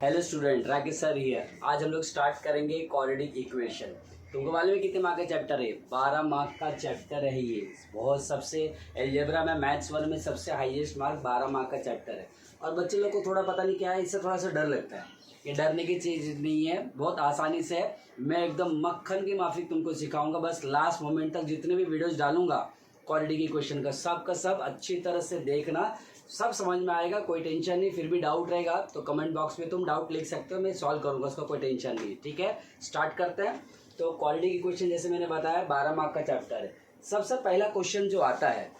Hello student, Rakesh sir here. आज हम लोग स्टार्ट करेंगे क्वाड्रेटिक इक्वेशन। तुमको मालूम है कितने मार्क का चैप्टर है? 12 मार्क का चैप्टर है ये। बहुत सबसे अलजेब्रा में मैथ्स 1 में सबसे हाईएस्ट मार्क 12 मार्क का चैप्टर है। और बच्चे लोग को थोड़ा पता नहीं क्या है, इससे थोड़ा सा डर लगता है। ये डरने की चीज़ नहीं है, बहुत आसानी से है। मैं एकदम मक्खन की माफिक तुमको सिखाऊंगा। बस लास्ट मोमेंट तक जितने भी वीडियोज डालूंगा क्वाड्रेटिक इक्वेशन का सब अच्छी तरह से देखना, सब समझ में आएगा। कोई टेंशन नहीं। फिर भी डाउट रहेगा तो कमेंट बॉक्स में तुम डाउट लिख सकते हो, मैं सॉल्व करूंगा, उसका कोई टेंशन नहीं। ठीक है, स्टार्ट करते हैं। तो क्वाड्रेटिक इक्वेशन जैसे मैंने बताया 12 मार्क का चैप्टर है। सबसे पहला क्वेश्चन जो आता है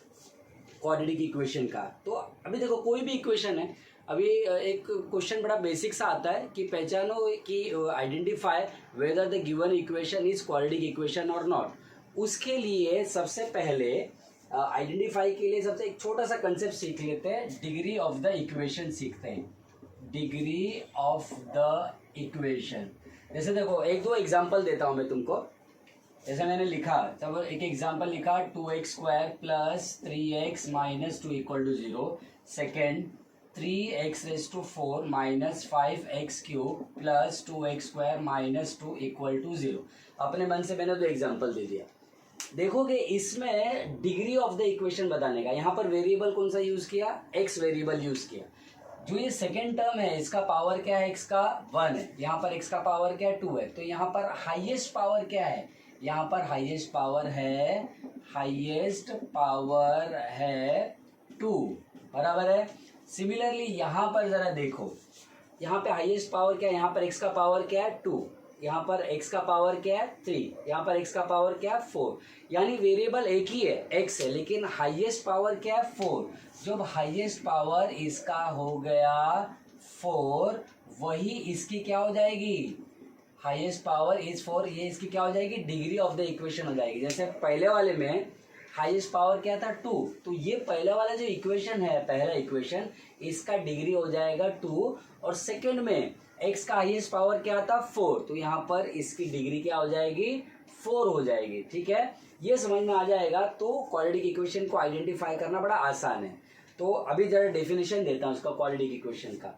क्वाड्रेटिक इक्वेशन का, तो अभी देखो कोई भी इक्वेशन है, अभी एक क्वेश्चन बड़ा बेसिक सा आता है कि पहचानो कि identify whether the given equation is quadratic equation और नॉट। उसके लिए सबसे पहले आइडेंटिफाई के लिए सबसे एक छोटा सा कंसेप्ट सीख लेते हैं। डिग्री ऑफ द इक्वेशन सीखते हैं। डिग्री ऑफ द इक्वेशन, जैसे देखो एक दो एग्जांपल देता हूं मैं तुमको। जैसे मैंने लिखा, तब एक एग्जांपल लिखा 2x² plus 3x minus 2 equal to 0। Second 3x⁴ minus 5x³ plus 2x² minus 2 equal to 0। अपने मन से मैंने दो एग्जांपल दे दिया। देखोगे इसमें डिग्री ऑफ द इक्वेशन बताने का, यहाँ पर वेरिएबल कौन सा यूज किया? x वेरिएबल यूज किया। जो ये सेकेंड टर्म है इसका पावर क्या है? x का 1 है। यहाँ पर x का पावर क्या है? 2 है। तो यहाँ पर हाईएस्ट पावर क्या है? यहाँ पर हाईएस्ट पावर है 2, बराबर है। सिमिलरली यहाँ पर जरा देखो, यहाँ पे हाईएस्ट पावर क्या है? यहाँ पर x का पावर क्या है? 2। यहाँ पर x का पावर क्या है? 3। यहाँ पर x का पावर क्या है? 4। यानी वेरिएबल एक ही है, x है, लेकिन हाईएस्ट पावर क्या है? 4। जब हाईएस्ट पावर इसका हो गया 4, वही इसकी क्या हो जाएगी? हाईएस्ट पावर इज 4, ये इसकी क्या हो जाएगी? डिग्री ऑफ द इक्वेशन हो जाएगी। जैसे पहले वाले में हाईएस्ट पावर क्या था? 2। तो ये पहले वाला जो इक्वेशन है, पहला इक्वेशन, इसका डिग्री हो जाएगा 2। और सेकंड में x का हाईएस्ट पावर क्या था? 4। तो यहाँ पर इसकी डिग्री क्या हो जाएगी? 4 हो जाएगी। ठीक है, ये समझ में आ जाएगा। तो क्वाड्रेटिक इक्वेशन को आइडेंटिफाई करना बड़ा आसान है। तो अभी जरा डेफिनेशन देता हूँ उसका क्वाड्रेटिक इक्वेशन का।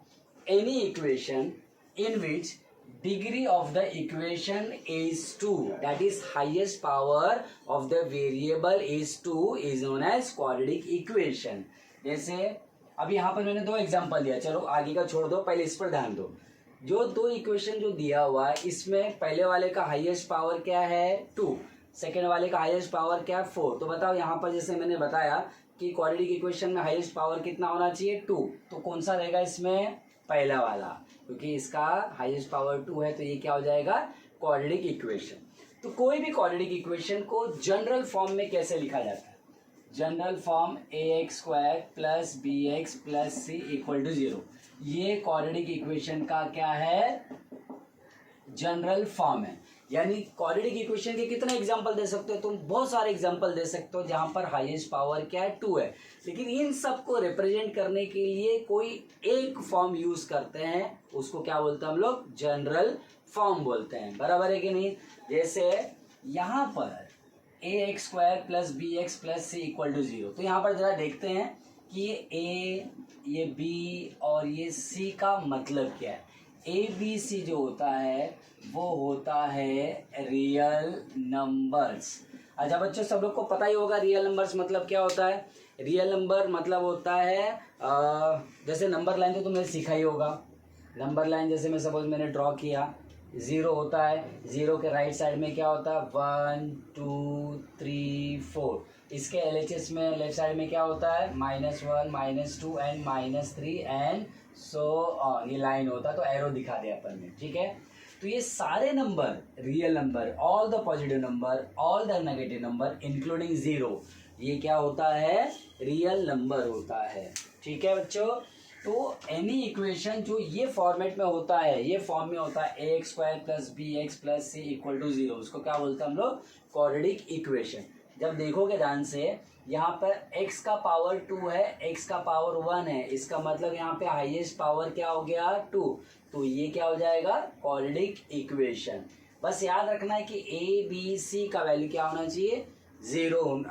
Any equation in which degree of the equation is 2, that is highest power of the variable is 2, is known as quadratic equation। जैसे अब यहाँ पर मैंने दो एग्जांपल दिया, चलो आगे का छोड़ दो, पहले इस पर ध्यान दो। जो दो इक्वेशन जो दिया हुआ है, इसमें पहले वाले का हाईएस्ट पावर क्या है? 2। सेकेंड वाले का हाईएस्ट पावर क्या है? 4। तो बताओ यहाँ पर जैसे मैंने बताया कि क्वाड्रेटिक इक्वेशन में हाईएस्ट पावर कितना होना चाहिए? 2। तो कौन सा रहेगा इसमें? पहला वाला, क्योंकि इसका हाईएस्ट पावर 2 है। तो ये क्या हो जाएगा? Quadratic equation. तो कोई भी क्वाड्रेटिक इक्वेशन को जनरल फॉर्म में कैसे लिखा जाता है? General form ax² plus bx plus c equal to 0। ये क्वाड्रेटिक इक्वेशन का क्या है? जनरल फॉर्म है। यानी क्वाड्रेटिक इक्वेशन के कितने एग्जांपल दे सकते हो तुम? बहुत सारे एग्जांपल दे सकते हो जहां पर हाईएस्ट पावर क्या है? 2 है। लेकिन इन सबको रिप्रेजेंट करने के लिए कोई एक फॉर्म यूज करते हैं, उसको क्या बोलते हैं हम लोग? जनरल फॉर्म बोलते हैं, बराबर है कि नहीं? जैसे यहाँ पर ax² plus bx plus c equal to 0। तो यहाँ पर जरा देखते हैं कि ये a, ये b और ये c का मतलब क्या है। ABC जो होता है वो होता है रियल नंबर्स। अच्छा बच्चों, सब लोग को पता ही होगा रियल नंबर्स मतलब क्या होता है। रियल नंबर मतलब होता है जैसे नंबर लाइन तो तुमने सीखा ही होगा। नंबर लाइन जैसे मैं सपोज मैंने ड्रॉ किया, 0 होता है, 0 के राइट साइड में क्या होता है? 1 2 3 4। इसके LHS में लेफ्ट साइड में क्या होता है? -1 -2 एंड -3 एंड सो ऑन। ये लाइन होता है, तो एरो दिखा दे अपन ने। ठीक है, तो ये सारे number real number, all the positive number, all the negative number including 0, ये क्या होता है? रियल नंबर होता है। ठीक है बच्चों, तो एनी इक्वेशन जो ये फॉर्मेट में होता है, ये फॉर्म में होता है ax² plus bx plus c equal to 0, उसको क्या बोलते हैं हम लोग? Quadratic equation. जब देखोगे ध्यान से, यहाँ पर x का पावर 2 है, x का पावर 1 है, इसका मतलब यहाँ पे हाईएस्ट पावर क्या हो गया? 2। तो ये क्या हो जाएगा? Quadratic equation. बस याद रखना है कि a b c का वैल्यू क्या होना चाहिए? 0,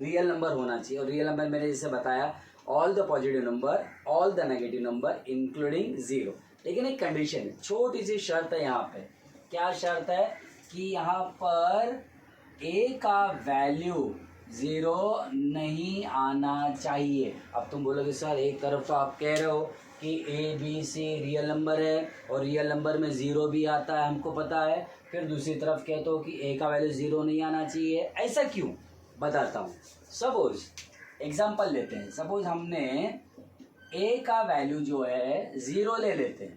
रियल नंबर होना चाहिए। और रियल नंबर मैंने जैसे बताया, all the positive number, all the negative number including 0। लेकिन एक कंडीशन है, छोटी सी शर्त है यहाँ पे। क्या शर्त है कि यहाँ पर a का वैल्यू 0 नहीं आना चाहिए। अब तुम बोलोगे सर एक तरफ तो आप कह रहे हो कि a b c real number है और रियल नंबर में 0 भी आता है, हमको पता है, फिर दूसरी तरफ कहते हो कि a का वैल्यू 0 नहीं आना चाहिए, ऐसा क्यों? बताता हूँ। सपोज एग्जांपल लेते हैं, सपोज हमने a का वैल्यू जो है 0 ले लेते हैं,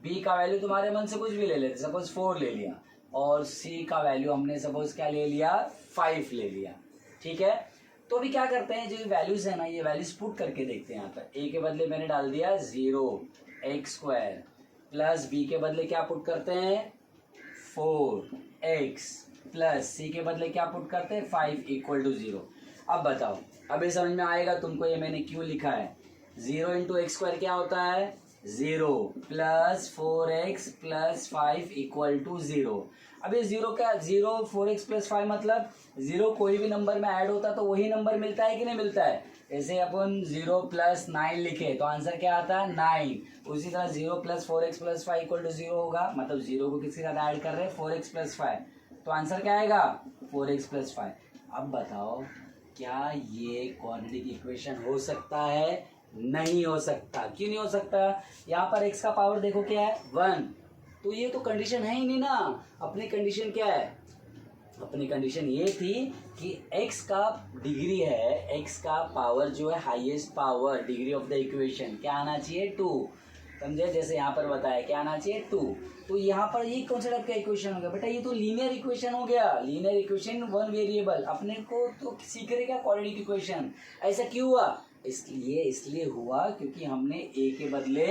b का वैल्यू तुम्हारे मन से कुछ भी ले लेते, सपोज 4 ले लिया, और c का वैल्यू हमने सपोज क्या ले लिया, 5 ले लिया, ठीक है। तो अभी क्या करते हैं, जो वैल्यूज है ना, ये वैल्यूज पुट करके देखते हैं। यहाँ पर a के बदले मैंने डाल दिया 0x² प्लस b के बदले क्या पुट करते हैं 4x प्लस c के बदले क्या पुट करते हैं 5 = 0। अब बताओ, अब ये समझ में आएगा तुमको ये मैंने क्यों लिखा है। 0 × x² क्या होता है 0 प्लस 4x प्लस 5 = 0। अब ये 0 का 0 4x प्लस 5 मतलब 0 कोई भी नंबर में ऐड होता तो वही नंबर मिलता है कि नहीं मिलता है। जैसे अपन 0 + 9 लिखे तो आंसर क्या आता है 9। उसी तरह 0 + 4x + 5 = 0 होगा, मतलब 0 को किसके साथ ऐड कर रहे हैं 4x + 5, तो आंसर क्या आएगा 4x + 5। अब बताओ क्या ये क्वाड्रेटिक इक्वेशन हो सकता है? नहीं हो सकता। क्यों नहीं हो सकता? यहाँ पर x का पावर देखो क्या है 1, तो ये तो कंडीशन है ही नहीं ना। अपनी कंडीशन क्या है, अपनी कंडीशन ये थी कि x का डिग्री है, x का पावर जो है highest power, degree of the equation क्या आना चाहिए 2, समझे। जैसे यहाँ पर बताया क्या आना चाहिए 2, तो यहाँ पर ये कौन सा टाइप का इक्वेशन हो गया बेटा, ये तो लीनियर इक्वेशन हो गया। लीनियर इक्वेशन 1 वेरिएबल, अपने को तो सीख रहेगा क्वाड्रेटिक इक्वेशन। ऐसा क्यों हुआ? इसलिए हुआ क्योंकि हमने a के बदले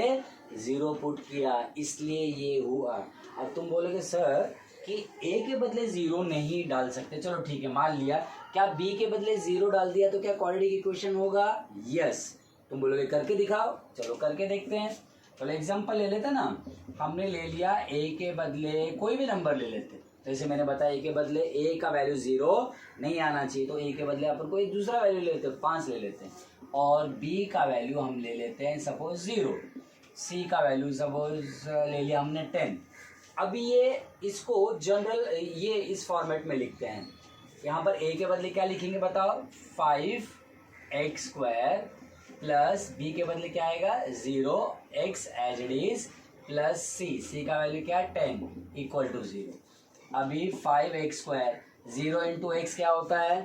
0 पुट किया, इसलिए ये हुआ। अब तुम बोलोगे सर कि a के बदले 0 नहीं डाल सकते, चलो ठीक है मान लिया, क्या b के बदले 0 डाल दिया तो क्या क्वाड्रेटिक इक्वेशन होगा? यस। तुम बोलोगे करके दिखाओ, चलो करके देखते हैं। चलो एग्जांपल ले लेते ना, हमने ले लिया a के बदले कोई भी नंबर ले लेते, जैसे मैंने बताया a के बदले a का वैल्यू 0 नहीं आना चाहिए, तो a के बदले अपन कोई दूसरा वैल्यू लेते हैं 5 ले लेते हैं, और b का वैल्यू हम ले लेते हैं सपोज 0, c का वैल्यू सपोज ले लिया हमने 10। अभी ये इसको जनरल ये इस फॉर्मेट में लिखते हैं। यहाँ पर a के बदले क्या लिखेंगे बताओ 5x² प्लस b के बदले क्या आएगा 0x as it is plus c का वैल्यू क्या है 10 = 0। अभी 5x², 0 × x क्या होता है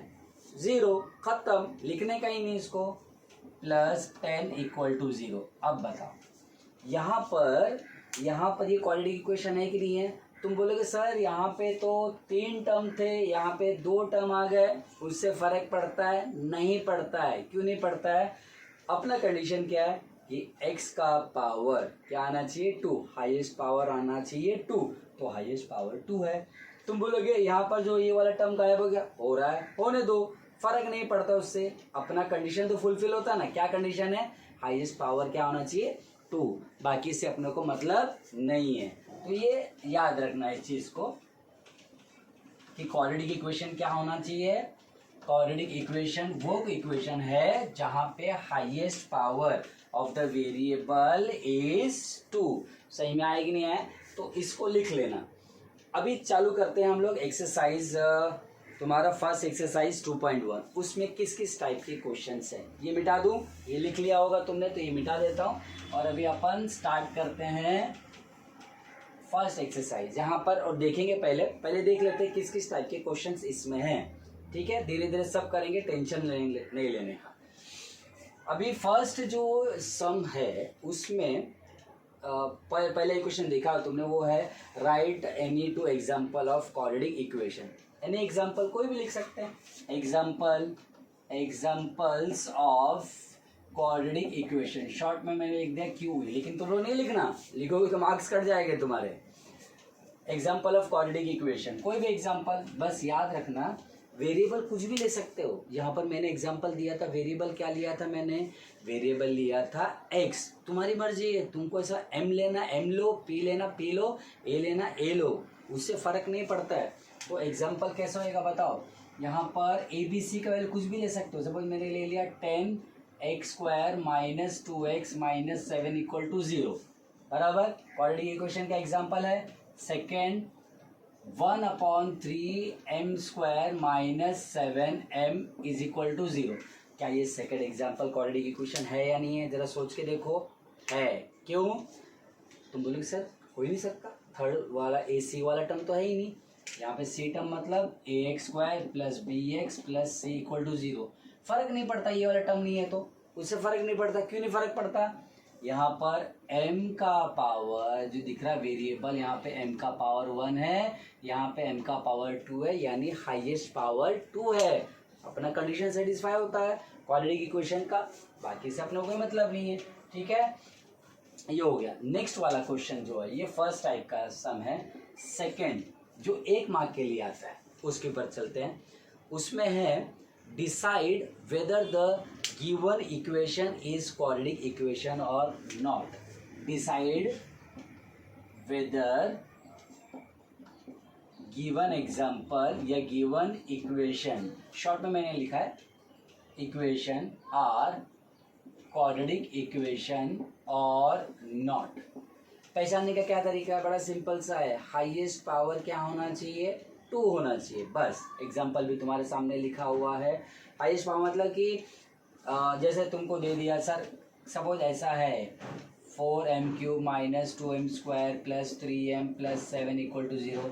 0, खत्म, लिखने का ही नहीं इसको, प्लस 10 = 0। अब बताओ यहाँ पर ये क्वाड्रेटिक इक्वेशन है कि नहीं है? तुम बोलोगे सर यहाँ पे तो 3 टर्म थे, यहाँ पे 2 टर्म आ गए, उससे फर्क पड़ता है? नहीं पड़ता है। क्यों नहीं पड़ता है? अपना कंडीशन क्या है कि x का पावर क्या आना चाहिए 2, हाईएस्ट पावर आना चाहिए 2, तो हाईएस्ट पावर 2 है। तुम बोलोगे यहाँ पर जो ये वाला टर्म गायब हो गया, हो रहा है, होने दो, फर्क नहीं पड़ता उससे, अपना कंडीशन तो फुलफिल होता है ना। क्या कंडीशन है? हाईएस्ट पावर क्या होना चाहिए 2, बाकी से अपने को मतलब नहीं है। तो ये याद रखना इस चीज को कि क्वाड्रेटिक इक्वेशन क्या होना चाहिए। क्वाड्रेटिक इक्वेशन वो इक्वेशन है जहां पे highest power of the variable is 2। सही में आएगी नहीं है तो इसको लिख लेना। अभी चालू करते हैं हम लोग एक्सरसाइज, तुम्हारा फर्स्ट एक्सरसाइज 2.1, उसमें किस किस टाइप के क्वेश्चंस हैं ये मिटा दूं, ये लिख लिया होगा तुमने तो ये मिटा देता हूं। और अभी अपन स्टार्ट करते हैं फर्स्ट एक्सरसाइज यहाँ पर, और देखेंगे पहले देख लेते हैं किस किस टाइप के क्वेश्चंस इसमें हैं, ठीक है। धीरे धीरे सब करेंगे, टेंशन नहीं लेने का। अभी फर्स्ट जो सम है उसमें पहले क्वेश्चन देखा तुमने, वो है right any 2 example of quadratic equation. Any example कोई भी लिख सकते हैं, examples of quadratic equation, short में मैंने लिख दिया क्यू, लेकिन तुम लोग नहीं लिखना, लिखोगे तो मार्क्स कट जाएंगे तुम्हारे। एग्जाम्पल ऑफ क्वाड्रेटिक इक्वेशन, कोई भी एग्जाम्पल, बस याद रखना वेरिएबल कुछ भी ले सकते हो। यहाँ पर मैंने एग्जाम्पल दिया था, वेरिएबल क्या लिया था मैंने, वेरिएबल लिया था x। तुम्हारी मर्जी है, तुमको ऐसा m लेना m लो, p लेना p लो, a लेना a लो, उससे फर्क नहीं पड़ता है। तो एग्जाम्पल कैसा होएगा बताओ, यहाँ पर a b c का वैल्यू कुछ भी ले सकते हो। सपोज मैंने ले लिया 10x² - 2x - 7 = 0, बराबर। क्वाड्रेटिक इक्वेशन का एग्जांपल है second 1/3m² minus 7m is equal to 0। क्या ये सेकेंड एग्जांपल क्वाड्रेटिक इक्वेशन है या नहीं है? जरा सोच के देखो। है। क्यों? तुम बोलोगे सर हो ही नहीं सकता, थर्ड वाला ए सी वाला टर्म तो है ही नहीं। यहाँ पे सी टर्म मतलब ax² plus bx plus C equal to 0। फर्क नहीं पड़ता, ये वाला टर्म नहीं है तो उससे फर्क नहीं पड़ता। क्यों नहीं फर्क पड़ता? यहाँ पर m का पावर जो दिख रहा है वेरिएबल, यहाँ पे m का पावर 1 है, यहाँ पे m का पावर 2 है, यानी हाईएस्ट पावर 2 है। अपना कंडीशन सेटिस्फाई होता है क्वाड्रेटिक इक्वेशन का, बाकी से अपने को कोई मतलब नहीं है। ठीक है, ये हो गया। नेक्स्ट वाला क्वेश्चन जो है ये फर्स्ट टाइप का सम है। सेकंड जो 1 मार्क के लिए आता है उसके ऊपर चलते हैं। उसमें है decide whether the given equation is quadratic equation और not. Decide whether given example या गिवन इक्वेशन, शॉर्ट में मैंने लिखा है इक्वेशन आर क्वाड्रेटिक इक्वेशन और नॉट। पहचानने का क्या तरीका है? बड़ा सिंपल सा है। हाईएस्ट पावर क्या होना चाहिए? 2 होना चाहिए, बस। एग्जाम्पल भी तुम्हारे सामने लिखा हुआ है। हाईएस्ट पावर मतलब कि जैसे तुमको दे दिया सर, सपोज ऐसा है 4m³ minus 2m² plus 3m plus 7 equal to 0।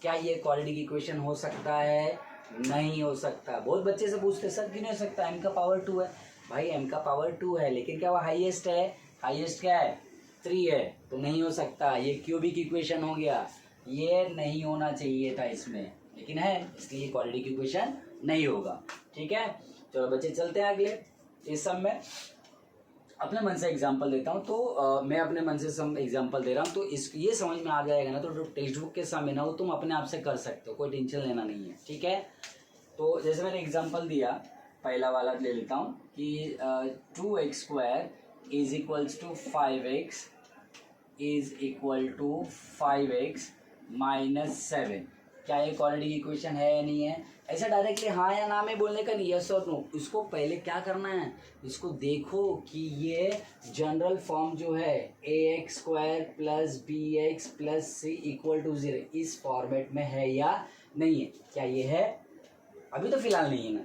क्या ये क्वाड्रेटिक इक्वेशन हो सकता है? नहीं हो सकता। बहुत बच्चे से पूछते सर क्यों नहीं हो सकता, m का पावर 2 है। भाई m का पावर 2 है, लेकिन क्या वो हाईएस्ट है? हाईएस्ट क्या है? 3 है, तो नहीं हो सकता। ये क्यूबिक इक्वेशन हो गया, ये नहीं होना चाहिए था इसमें, लेकिन है, इसलिए क्वाड्रेटिक इक्वेशन नहीं होगा। ठीक है, चलो बच्चे चलते हैं अगले। इस सब में अपने मन से एग्जांपल देता हूँ, तो मैं अपने मन से सम एग्जांपल दे रहा हूँ, तो इस ये समझ में आ जाएगा ना, तो जो टेक्स्ट बुक के सम है ना वो तुम अपने आप से कर सकते हो, कोई टेंशन लेना नहीं है। ठीक है, तो जैसे मैंने एग्जांपल दिया, पहला वाला ले लेता हूँ कि 2x² is equals to 5x is equal to 5x minus 7। क्या ये क्वाड्रेटिक इक्वेशन है या नहीं है? ऐसा डायरेक्टली हाँ या ना में बोलने का नहीं, यस और नो। उसको पहले क्या करना है, इसको देखो कि ये जनरल फॉर्म जो है ax² plus bx plus c equal to 0 इस फॉर्मेट में है या नहीं है। क्या ये है? अभी तो फिलहाल नहीं है ना।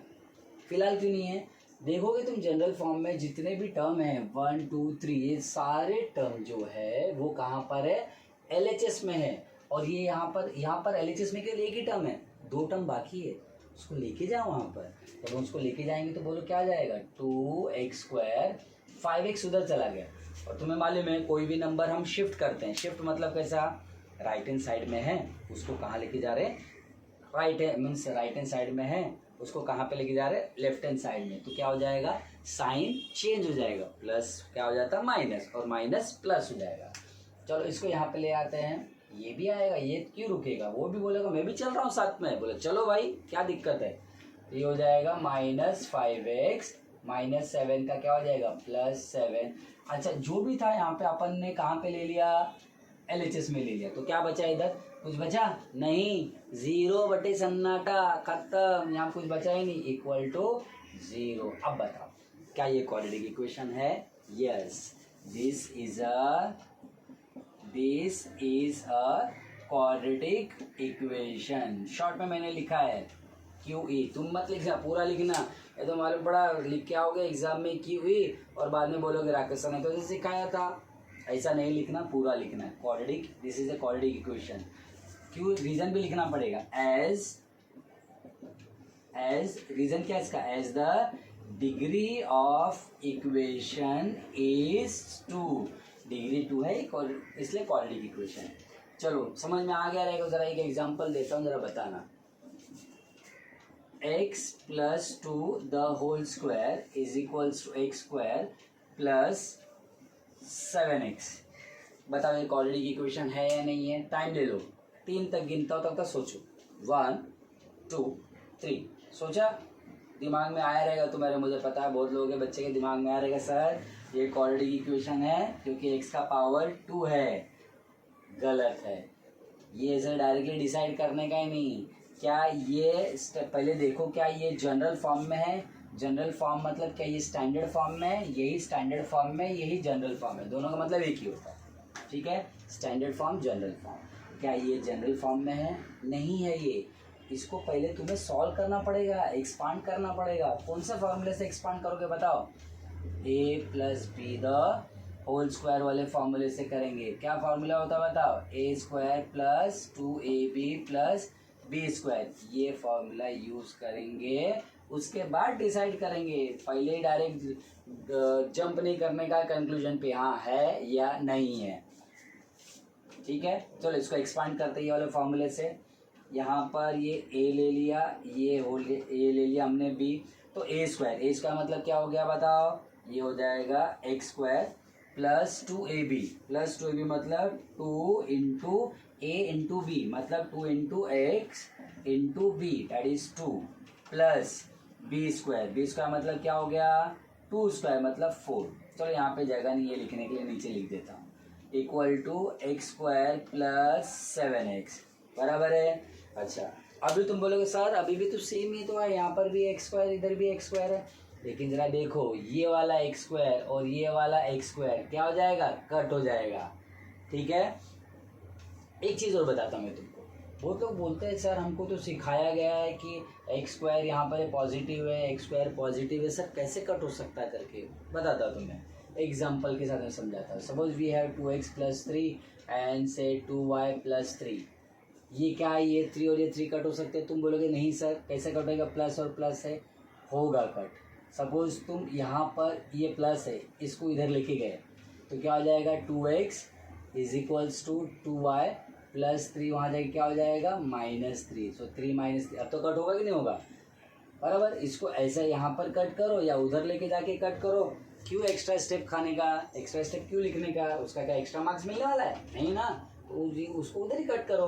फिलहाल क्यों नहीं है? देखोगे तुम जनरल फॉर्म में जितने भी टर्म हैं 1 2 3, ये सारे टर्म जो है वो कहाँ पर है? LHS में है। और ये यहाँ पर LHS में केवल एक ही टर्म है, 2 टर्म बाकी है। उसको लेके जाओ वहाँ पर, जब हम उसको लेके जाएंगे तो बोलो क्या आ जाएगा? 2x², 5x उधर चला गया। और तुम्हें मालूम है कोई भी नंबर हम शिफ्ट करते हैं, शिफ्ट मतलब कैसा? राइट हैंड साइड में है, उसको कहाँ लेके जा रहे हैं? राइट है मीन्स राइट हैंड साइड में है, उसको कहाँ पे लेके जा रहे हैं? लेफ्ट हैंड साइड में। तो क्या हो जाएगा? साइन चेंज हो जाएगा, प्लस क्या हो जाता है? माइनस, और माइनस प्लस हो जाएगा। चलो इसको यहाँ पे ले आते हैं, ये भी आएगा, ये क्यों रुकेगा? वो भी बोलेगा मैं भी चल रहा हूँ साथ में। बोले चलो भाई क्या दिक्कत है? ये हो जाएगा माइनस 5x माइनस 7 का क्या हो जाएगा? प्लस 7। अच्छा जो भी था यहाँ पे अपन ने कहाँ पे ले लिया? LHS में ले लिया। तो क्या बचा इधर? कुछ बचा नहीं, 0 बटे सन्नाटा, खत्म। यहाँ कुछ बचा ही नहीं, इक्वल टू 0। अब बताओ क्या ये क्वाड्रेटिक इक्वेशन है? Yes, this is a quadratic equation. Short में मैंने लिखा है QE। तुम मत लिखना, पूरा लिखना, ये तो मालूम पड़ा लिख के आओगे एग्जाम में QE और बाद में बोलोगे राकेश सर ने तो सिखाया था। ऐसा नहीं लिखना, पूरा लिखना है quadratic, this is a quadratic equation. क्यों? रीजन भी लिखना पड़ेगा। एज रीजन क्या है इसका? As the degree of equation is 2, degree 2 है इसलिए क्वाड्रेटिक इक्वेशन है। चलो समझ में आ गया रहेगा। जरा एक एग्जांपल देता हूँ, जरा बताना। x plus 2 the whole square is equals to x² plus 7x। बताओ ये क्वाड्रेटिक इक्वेशन है या नहीं है? टाइम ले लो, 3 तक गिनता हो तब तक सोचो। 1 2 3 सोचा? दिमाग में आया रहेगा तुम्हारे, मुझे पता है बहुत लोगों के बच्चे के दिमाग में आया रहेगा सर ये क्वाड्रेटिक इक्वेशन है क्योंकि x का पावर 2 है। गलत है, ये ऐसे डायरेक्टली डिसाइड करने का ही नहीं। क्या ये स्टेप पहले देखो, क्या ये जनरल फॉर्म में है? जनरल फॉर्म मतलब क्या ये स्टैंडर्ड फॉर्म में है? यही स्टैंडर्ड फॉर्म में, यही जनरल फॉर्म है, दोनों का मतलब एक ही होता है। ठीक है, स्टैंडर्ड फॉर्म, जनरल फॉर्म। क्या ये जनरल फॉर्म में है? नहीं है ये। इसको पहले तुम्हें सॉल्व करना पड़ेगा, एक्सपांड करना पड़ेगा। कौन से फॉर्मूले से एक्सपांड करोगे बताओ? a plus B the whole square वाले फॉर्मूले से करेंगे। क्या फॉर्मूला होता है बताओ? A square plus 2ab plus B square. ये फॉर्मूला यूज करेंगे, उसके बाद डिसाइड करेंगे। पहले ही डायरेक्ट जंप नहीं करने का कंक्लूजन पे, हाँ है या नहीं है। ठीक है, चलो इसको एक्सपांड करते हैं ये वाले फॉर्मूले से। यहाँ पर ये a ले लिया, ये होल a ले लिया हमने b, तो a स्क्वायर मतलब क्या हो गया बताओ? ये हो जाएगा x स्क्वायर प्लस 2ab मतलब 2 इंटू a इंटू बी, मतलब 2 into X into B, that is 2, plus b square मतलब क्या हो गया? 2 स्क्वायर मतलब 4। चलो यहाँ पे जगह नहीं है लिखने के लिए, नीचे लिख देता हूँ, equal to X square plus 7x, बराबर है। अच्छा, अभी तुम बोलोगे सर अभी भी तो सेम ही तो है, यहाँ पर भी एक्स स्क्वायर, इधर भी एक्स स्क्वायर है। लेकिन जरा देखो, ये वाला एक्स स्क्वायर और ये वाला एक्स स्क्वायर क्या हो जाएगा? कट हो जाएगा। ठीक है, एक चीज़ और बताता हूँ मैं तुमको। बहुत लोग बोलते हैं सर हमको तो सिखाया गया है कि एक्स स्क्वायर यहाँ पर पॉजिटिव है, एक्स स्क्वायर पॉजिटिव है, सर कैसे कट हो सकता है करके बताता हूँ तुम्हें। एग्जाम्पल के साथ मैं समझाता हूँ। Suppose we have 2x plus 3 and से 2y प्लस 3। ये क्या है? ये 3 और ये 3 कट हो सकते हैं। तुम बोलोगे नहीं सर कैसे कट होगा? प्लस और प्लस है, होगा कट। सपोज तुम यहाँ पर ये प्लस है, इसको इधर लेके गए तो क्या हो जाएगा? 2x is equals to 2y plus 3, वहाँ जाके क्या हो जाएगा? -3। सो 3 - 3, अब तो कट होगा कि नहीं होगा? बराबर। इसको ऐसा यहाँ पर कट करो या उधर लेके जाके कट करो। क्यों एक्स्ट्रा स्टेप खाने का, एक्स्ट्रा स्टेप क्यों लिखने का? उसका क्या एक्स्ट्रा मार्क्स मिलने वाला है? नहीं ना, तो उसको उधर ही कट करो।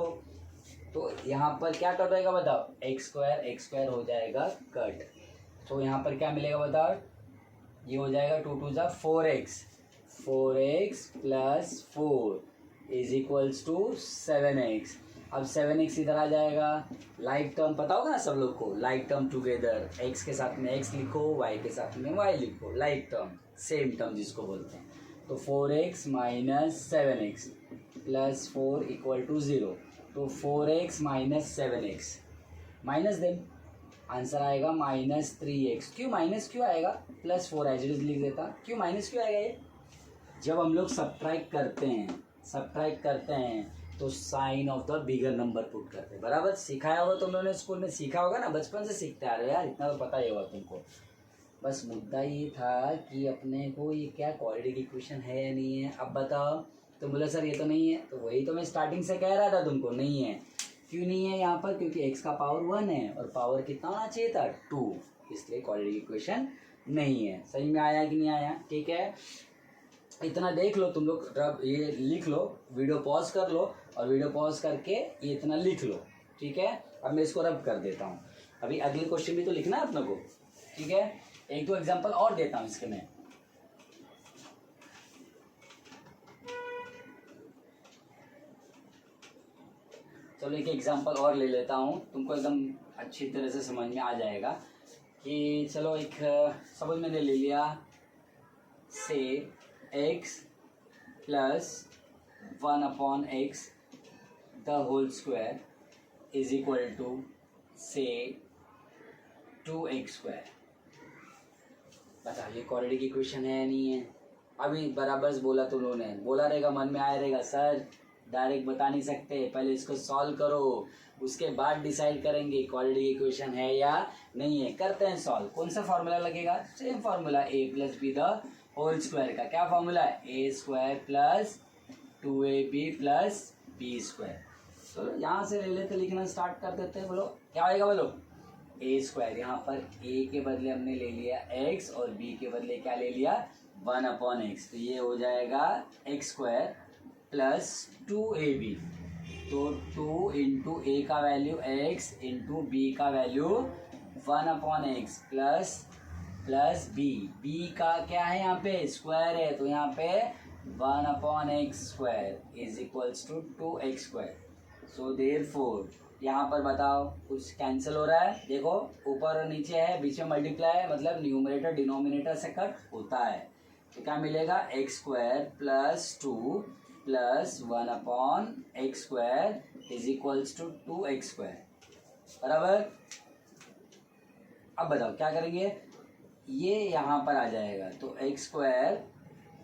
तो यहाँ पर क्या कट होएगा बताओ? एक्स स्क्वायर हो जाएगा कट। तो यहाँ पर क्या मिलेगा बताओ? ये हो जाएगा 2 2 जा 4x plus 4 is equals to 7x। अब 7x इधर आ जाएगा, लाइक टर्म पता होगा ना सब लोग को, लाइक टर्म टुगेदर, x के साथ में x लिखो, y के साथ में y लिखो, लाइक टर्म, सेम टर्म जिसको बोलते हैं। तो 4x minus 7x plus 4 equal to 0। तो 4x minus 7x minus them, answer आएगा -3x। क्यों माइनस क्यों आएगा? प्लस 4 एज इट इज लिख देता। क्यों माइनस क्यों आएगा? ये जब हम लोग सब्ट्रैक्ट करते हैं तो sign of the bigger number put करते हैं। बराबर सिखाया होगा तुम लोगों ने, स्कूल में सीखा होगा ना, बचपन से सीखते आ रहे हो यार, इतना तो पता ही होगा तुमको। बस मुद्दा ये था कि अपने को ये क्या क्वाड्रेटिक इक्वेशन है या नहीं है। अब बताओ, तुम बोले सर ये तो नहीं है, तो वही तो मैं स्टार्टिंग से कह रहा था तुमको, नहीं है। क्यों नहीं है यहाँ पर? क्योंकि x का पावर 1 है और पावर कितना होना चाहिए था? 2, इसलिए क्वाड्रेटिक इक्वेशन नहीं है। सही में आया कि नहीं आया? ठीक है, इतना देख लो तुम लोग, रब ये लिख लो, वीडियो पॉज कर लो और वीडियो पॉज करके ये इतना लिख लो। ठीक है, अब मैं इसको रब कर देता हूँ। अभी अगले क्वेश्चन भी तो लिखना है अपने को। ठीक है, एक दो एग्जांपल और देता हूँ इसके मैं। चलो एक एग्जांपल और ले लेता हूँ, तुमको एकदम अच्छी तरह से समझ में आ जाएगा कि चलो एक सपोज मैंने ले लिया से x plus 1/x the whole square is equal to से 2x स्क्वायर। बताओ ये क्वाड्रेटिक इक्वेशन है या नहीं है? अभी बराबर बोला तुम लोगों ने, बोला रहेगा, मन में आया रहेगा सर डायरेक्ट बता नहीं सकते, पहले इसको सॉल्व करो, उसके बाद डिसाइड करेंगे क्वाड्रेटिक इक्वेशन है या नहीं है। करते हैं सॉल्व। कौन सा फॉर्मूला लगेगा? Same formula, a plus B the whole square का। क्या फॉर्मूला है? a square plus 2ab plus B square. चलो यहाँ से ले लेते, लिखना स्टार्ट कर देते हैं। बोलो क्या आएगा? बोलो a स्क्वायर, यहाँ पर a के बदले हमने ले लिया x और b के बदले क्या ले लिया? 1/x। तो ये हो जाएगा x स्क्वायर प्लस 2ab। तो 2 इंटू ए का वैल्यू x इंटू बी का वैल्यू 1/x प्लस बी का क्या है? यहाँ पे स्क्वायर है, तो यहाँ पे 1/x square is equals to 2x square. So therefore यहाँ पर बताओ कुछ कैंसिल हो रहा है? देखो ऊपर और नीचे है, बीच में मल्टीप्लाई है, मतलब न्यूमरेटर डिनोमिनेटर से कट होता है। तो क्या मिलेगा? x square plus 2 plus 1/x² is equals to 2x²। बराबर। अब बताओ क्या करेंगे, ये यहाँ पर आ जाएगा तो x²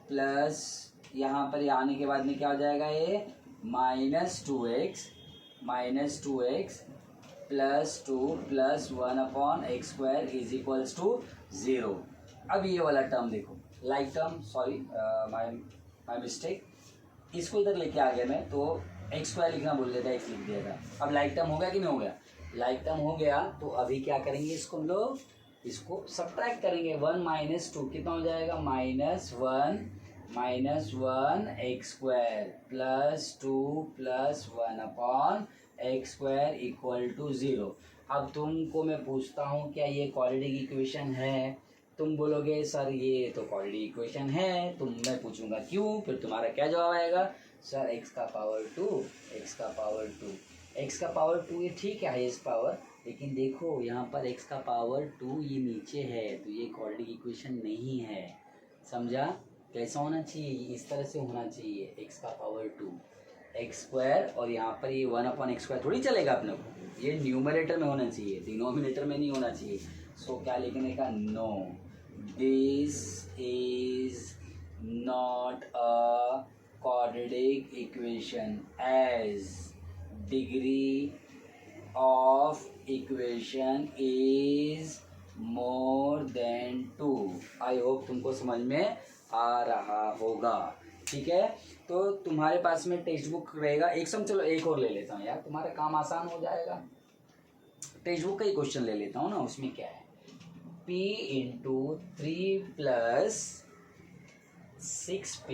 प्लस यहाँ पर ये आने के बाद में क्या हो जाएगा, ये -2x plus 2 plus 1/x² is equals to 0। अब ये वाला टर्म देखो, like term, sorry my mistake, इसको इधर लेके आ गया मैं, तो x² लिखना भूल गया था, x लिख दिया था। अब लाइक टर्म हो गया कि नहीं हो गया, लाइक टर्म हो गया। तो अभी क्या करेंगे, इसको हम लोग इसको सब्ट्रैक्ट करेंगे। 1 - 2 कितना हो जाएगा, -1 plus 2 plus 1/x² equal to 0। अब तुमको मैं पूछता हूँ क्या ये क्वाड्रेटिक इक्वेशन है, तुम बोलोगे सर ये तो क्वाड्रेटिक इक्वेशन है। मैं पूछूंगा क्यों, फिर तुम्हारा क्या जवाब आएगा, सर x का पावर 2 ये ठीक है हाईएस्ट पावर, लेकिन देखो यहाँ पर x का पावर 2 ये नीचे है, तो ये क्वाड्रेटिक इक्वेशन नहीं है। समझा, कैसा होना चाहिए, इस तरह से होना चाहिए, x का पावर 2 x² और यहाँ पर ये 1/x² थोड़ी चलेगा अपने को, ये न्यूमरेटर में होना चाहिए, डिनोमिनेटर में नहीं होना चाहिए। सो क्या लिखने का, no this is not a quadratic equation as degree of equation is more than 2। I hope तुमको समझ में आ रहा होगा। ठीक है, तो तुम्हारे पास में टेक्स्ट बुक रहेगा एक सम, चलो एक और ले लेता हूँ यार, तुम्हारा काम आसान हो जाएगा। टेक्स्ट बुक का ही क्वेश्चन ले लेता हूँ ना, उसमें क्या है, p × 3 + 6p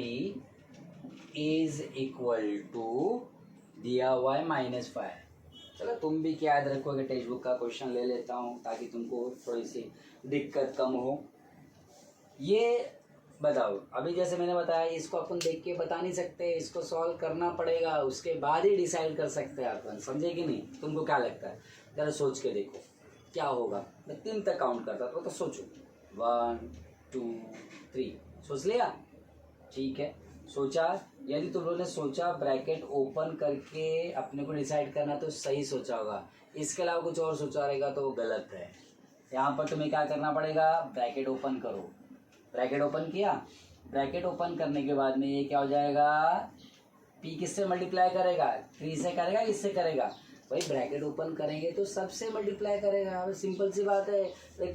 is equal to दिया हुआ है -5। चलो तुम भी क्या याद रखोगे, टेक्स्ट बुक का क्वेश्चन ले लेता हूँ ताकि तुमको थोड़ी सी दिक्कत कम हो। ये बताओ, अभी जैसे मैंने बताया इसको अपन देख के बता नहीं सकते, इसको सॉल्व करना पड़ेगा, उसके बाद ही डिसाइड कर सकते हैं अपन। समझे कि नहीं, तुमको क्या लगता है, जरा सोच के देखो क्या होगा। मैं 3 तक काउंट करता था, तो सोचो 1 2 3, सोच लिया, ठीक है। सोचा, यदि तुम लोगों ने सोचा ब्रैकेट ओपन करके अपने को डिसाइड करना तो सही सोचा होगा, इसके अलावा कुछ और सोचा रहेगा तो वो गलत है। यहाँ पर तुम्हें क्या करना पड़ेगा, ब्रैकेट ओपन करो, ब्रैकेट ओपन किया, ब्रैकेट ओपन करने के बाद में ये क्या हो जाएगा, p किससे मल्टीप्लाई करेगा, 3 से करेगा, किससे करेगा भाई, ब्रैकेट ओपन करेंगे तो सबसे मल्टीप्लाई करेगा, सिंपल सी बात है।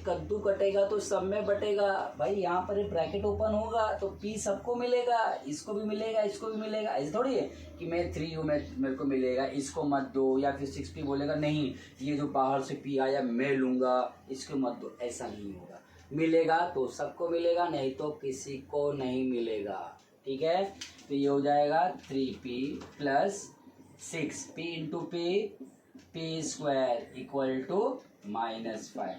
कद्दू कटेगा तो सब में बटेगा भाई, यहाँ पर ब्रैकेट ओपन होगा तो p सबको मिलेगा, इसको भी मिलेगा, इसको भी मिलेगा। ऐसे थोड़ी है कि मैं 3 हूँ, मेरे को मिलेगा, इसको मत दो, या फिर 6p बोलेगा नहीं ये जो बाहर से p आया मैं लूँगा, इसको मत दो, ऐसा नहीं होगा। मिलेगा तो सबको मिलेगा, नहीं तो किसी को नहीं मिलेगा। ठीक है, तो ये हो जाएगा 3p + 6p × p² equal to -5।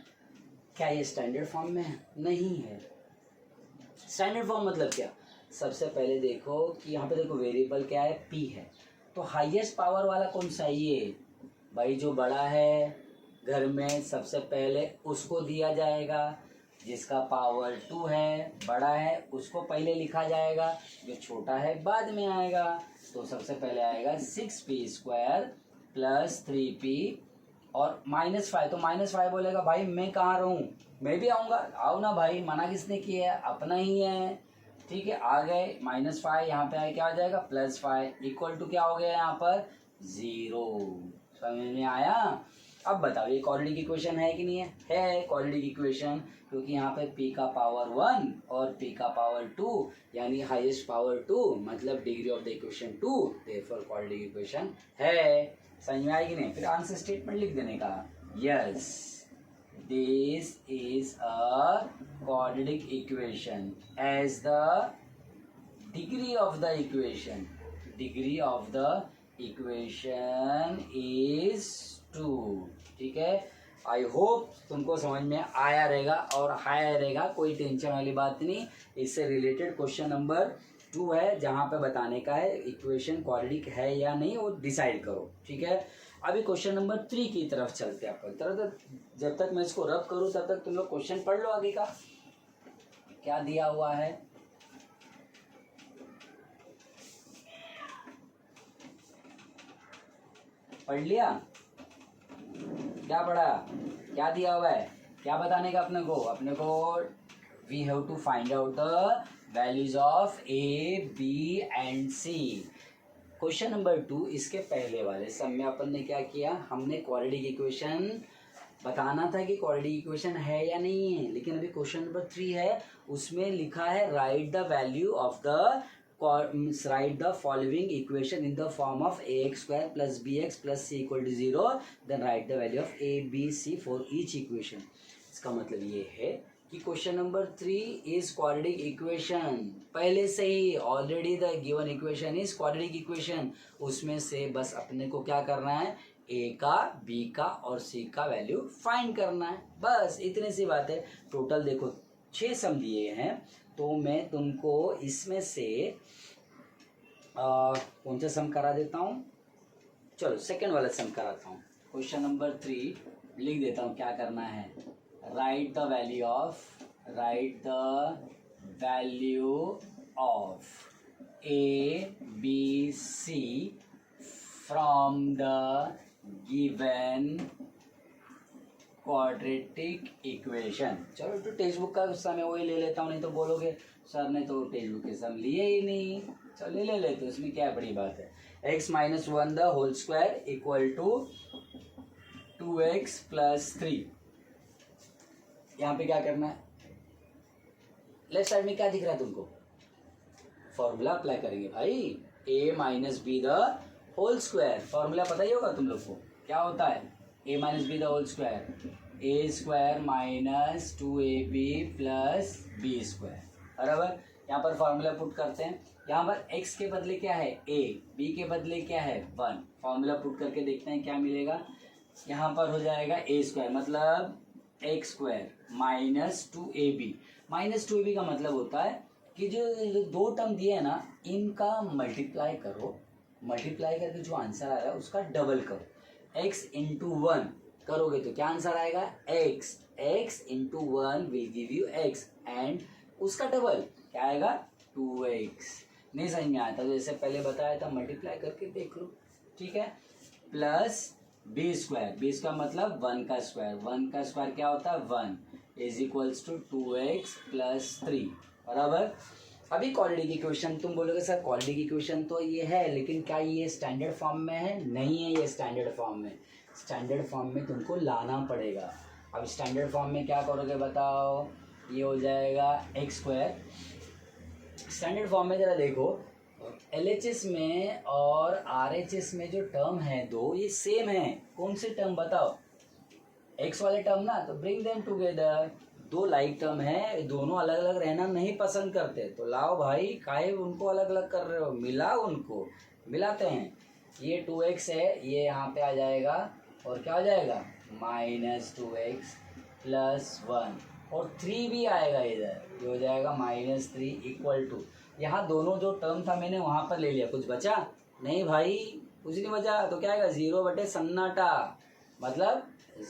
क्या ये स्टैंडर्ड फॉर्म में है, नहीं है। स्टैंडर्ड फॉर्म मतलब क्या, सबसे पहले देखो कि यहाँ पे देखो वेरिएबल क्या है, p है, तो हाईएस्ट पावर वाला कौन सा है, ये भाई जो बड़ा है घर में सबसे पहले उसको दिया जाएगा, जिसका पावर 2 है, बड़ा है, उसको पहले लिखा जाएगा, जो छोटा है बाद में आएगा। तो सबसे पहले आएगा 6p² + 3p और -5, तो -5 बोलेगा भाई मैं कहाँ रहूँ, मैं भी आऊँगा, आओ ना भाई, मना किसने किया है, अपना ही है। ठीक है, आ गए, -5 यहाँ पे आए, क्या हो जाएगा +5 इक्वल टू क्या हो गया यहाँ पर 0। समझ में आया। अब बताओ ये क्वाड्रेटिक इक्वेशन है कि नहीं है, है क्वाड्रेटिक इक्वेशन, क्योंकि यहाँ पे p का पावर 1 और p का पावर 2 यानी हाईएस्ट पावर 2 मतलब degree of the equation 2, therefore quadratic equation है। समझ में आएगी नहीं, फिर आंसर स्टेटमेंट लिख देने का, yes this is a quadratic equation as the degree of the equation, degree of the equation is 2। ठीक है, आई होप तुमको समझ में आया रहेगा और हाया रहेगा, कोई टेंशन वाली बात नहीं। इससे रिलेटेड क्वेश्चन नंबर 2 है, जहाँ पे बताने का है इक्वेशन क्वाड्रेटिक है या नहीं, वो डिसाइड करो। ठीक है, अभी क्वेश्चन नंबर 3 की तरफ चलते हैं अपन। तरह जब तक मैं इसको रब करूँ तब तक तुम लोग क्वेश्चन पढ़ लो आगे का क्या दिया हुआ है। पढ़ लिया? क्या पढ़ा? क्या दिया हुआ है? क्या बताने का अपने को we have to find out the values of A B and C. Question number 2 इसके पहले वाले सब में अपन ने क्या किया, हमने क्वाड्रेटिक इक्वेशन बताना था कि क्वाड्रेटिक इक्वेशन है या नहीं है, लेकिन अभी क्वेश्चन नंबर 3 है, उसमें लिखा है write the value of the write the following equation in the form of ax square plus bx plus c equal to 0, then write the value of a b c for each equation। इसका मतलब ये है कि question number 3 is quadratic equation, पहले से ही already the given equation is quadratic equation, उसमें से बस अपने को क्या करना है, ए का बी का और सी का वैल्यू फाइंड करना है, बस इतनी सी बात है। टोटल देखो 6 सम दिए हैं, तो मैं तुमको इसमें से कौन सा सम करा देता हूँ, चलो सेकंड वाला सम कराता हूँ। क्वेश्चन नंबर 3 लिख देता हूँ, क्या करना है, write the value of A B C from the given quadratic equation. चलो तो टेक्स्ट बुक का समय वही ले लेता हूँ, नहीं तो बोलोगे सर ने तो टेक्स्ट बुक के सम लिए ही नहीं, चलो ले लेते, उसमें क्या बड़ी बात है। x minus 1 the whole square equal to 2x plus 3। यहाँ पे क्या करना है, लेफ्ट साइड में क्या दिख रहा है तुमको, फॉर्मूला अप्लाई करेंगे भाई, a minus B the whole square, formula पता ही होगा तुम लोग को, क्या होता है a minus B the whole square, A square minus 2ab plus B square, बराबर। यहाँ पर फॉर्मूला पुट करते हैं, यहाँ पर x के बदले क्या है a, b के बदले क्या है 1, फॉर्मूला पुट करके देखते हैं क्या मिलेगा। यहाँ पर हो जाएगा a स्क्वायर मतलब x square minus 2ab, minus 2ab का मतलब होता है कि जो दो टर्म दिए है ना, इनका मल्टीप्लाई करो, मल्टीप्लाई करके जो आंसर आ रहा है उसका डबल करो, x इंटू 1 करोगे तो क्या आंसर आएगा x into 1 will give you x and उसका डबल क्या आएगा 2x। नहीं समझ में आया था तो जैसे पहले बताया था, मल्टीप्लाई करके देख लो, ठीक है। प्लस बी स्क्वायर मतलब 1 का स्क्वायर क्या होता है 1 is equals to 2x plus 3, बराबर। अभी क्वाड्रेटिक इक्वेशन तुम बोलोगे सर क्वाड्रेटिक इक्वेशन तो ये है, लेकिन क्या ये स्टैंडर्ड फॉर्म में है, नहीं है ये स्टैंडर्ड फॉर्म में, स्टैंडर्ड फॉर्म में तुमको लाना पड़ेगा। अब स्टैंडर्ड फॉर्म में क्या करोगे बताओ, ये हो जाएगा x स्क्वायर, स्टैंडर्ड फॉर्म में जरा देखो LHS में और RHS में जो टर्म है दो, ये सेम है, कौन से टर्म बताओ, x वाले टर्म ना, तो ब्रिंग देम टुगेदर, दो लाइक टर्म है, दोनों अलग अलग रहना नहीं पसंद करते, तो लाओ भाई काहे उनको अलग अलग कर रहे हो, मिलाओ उनको, मिलाते हैं। ये 2x है, ये यहाँ पे आ जाएगा और क्या हो जाएगा माइनस 2x प्लस 1 और 3 भी आएगा इधर, ये हो जाएगा माइनस 3 इक्वल टू, यहाँ दोनों जो टर्म था मैंने वहाँ पर ले लिया, कुछ बचा नहीं भाई, कुछ नहीं बचा, तो क्या आएगा 0 बटे सन्नाटा मतलब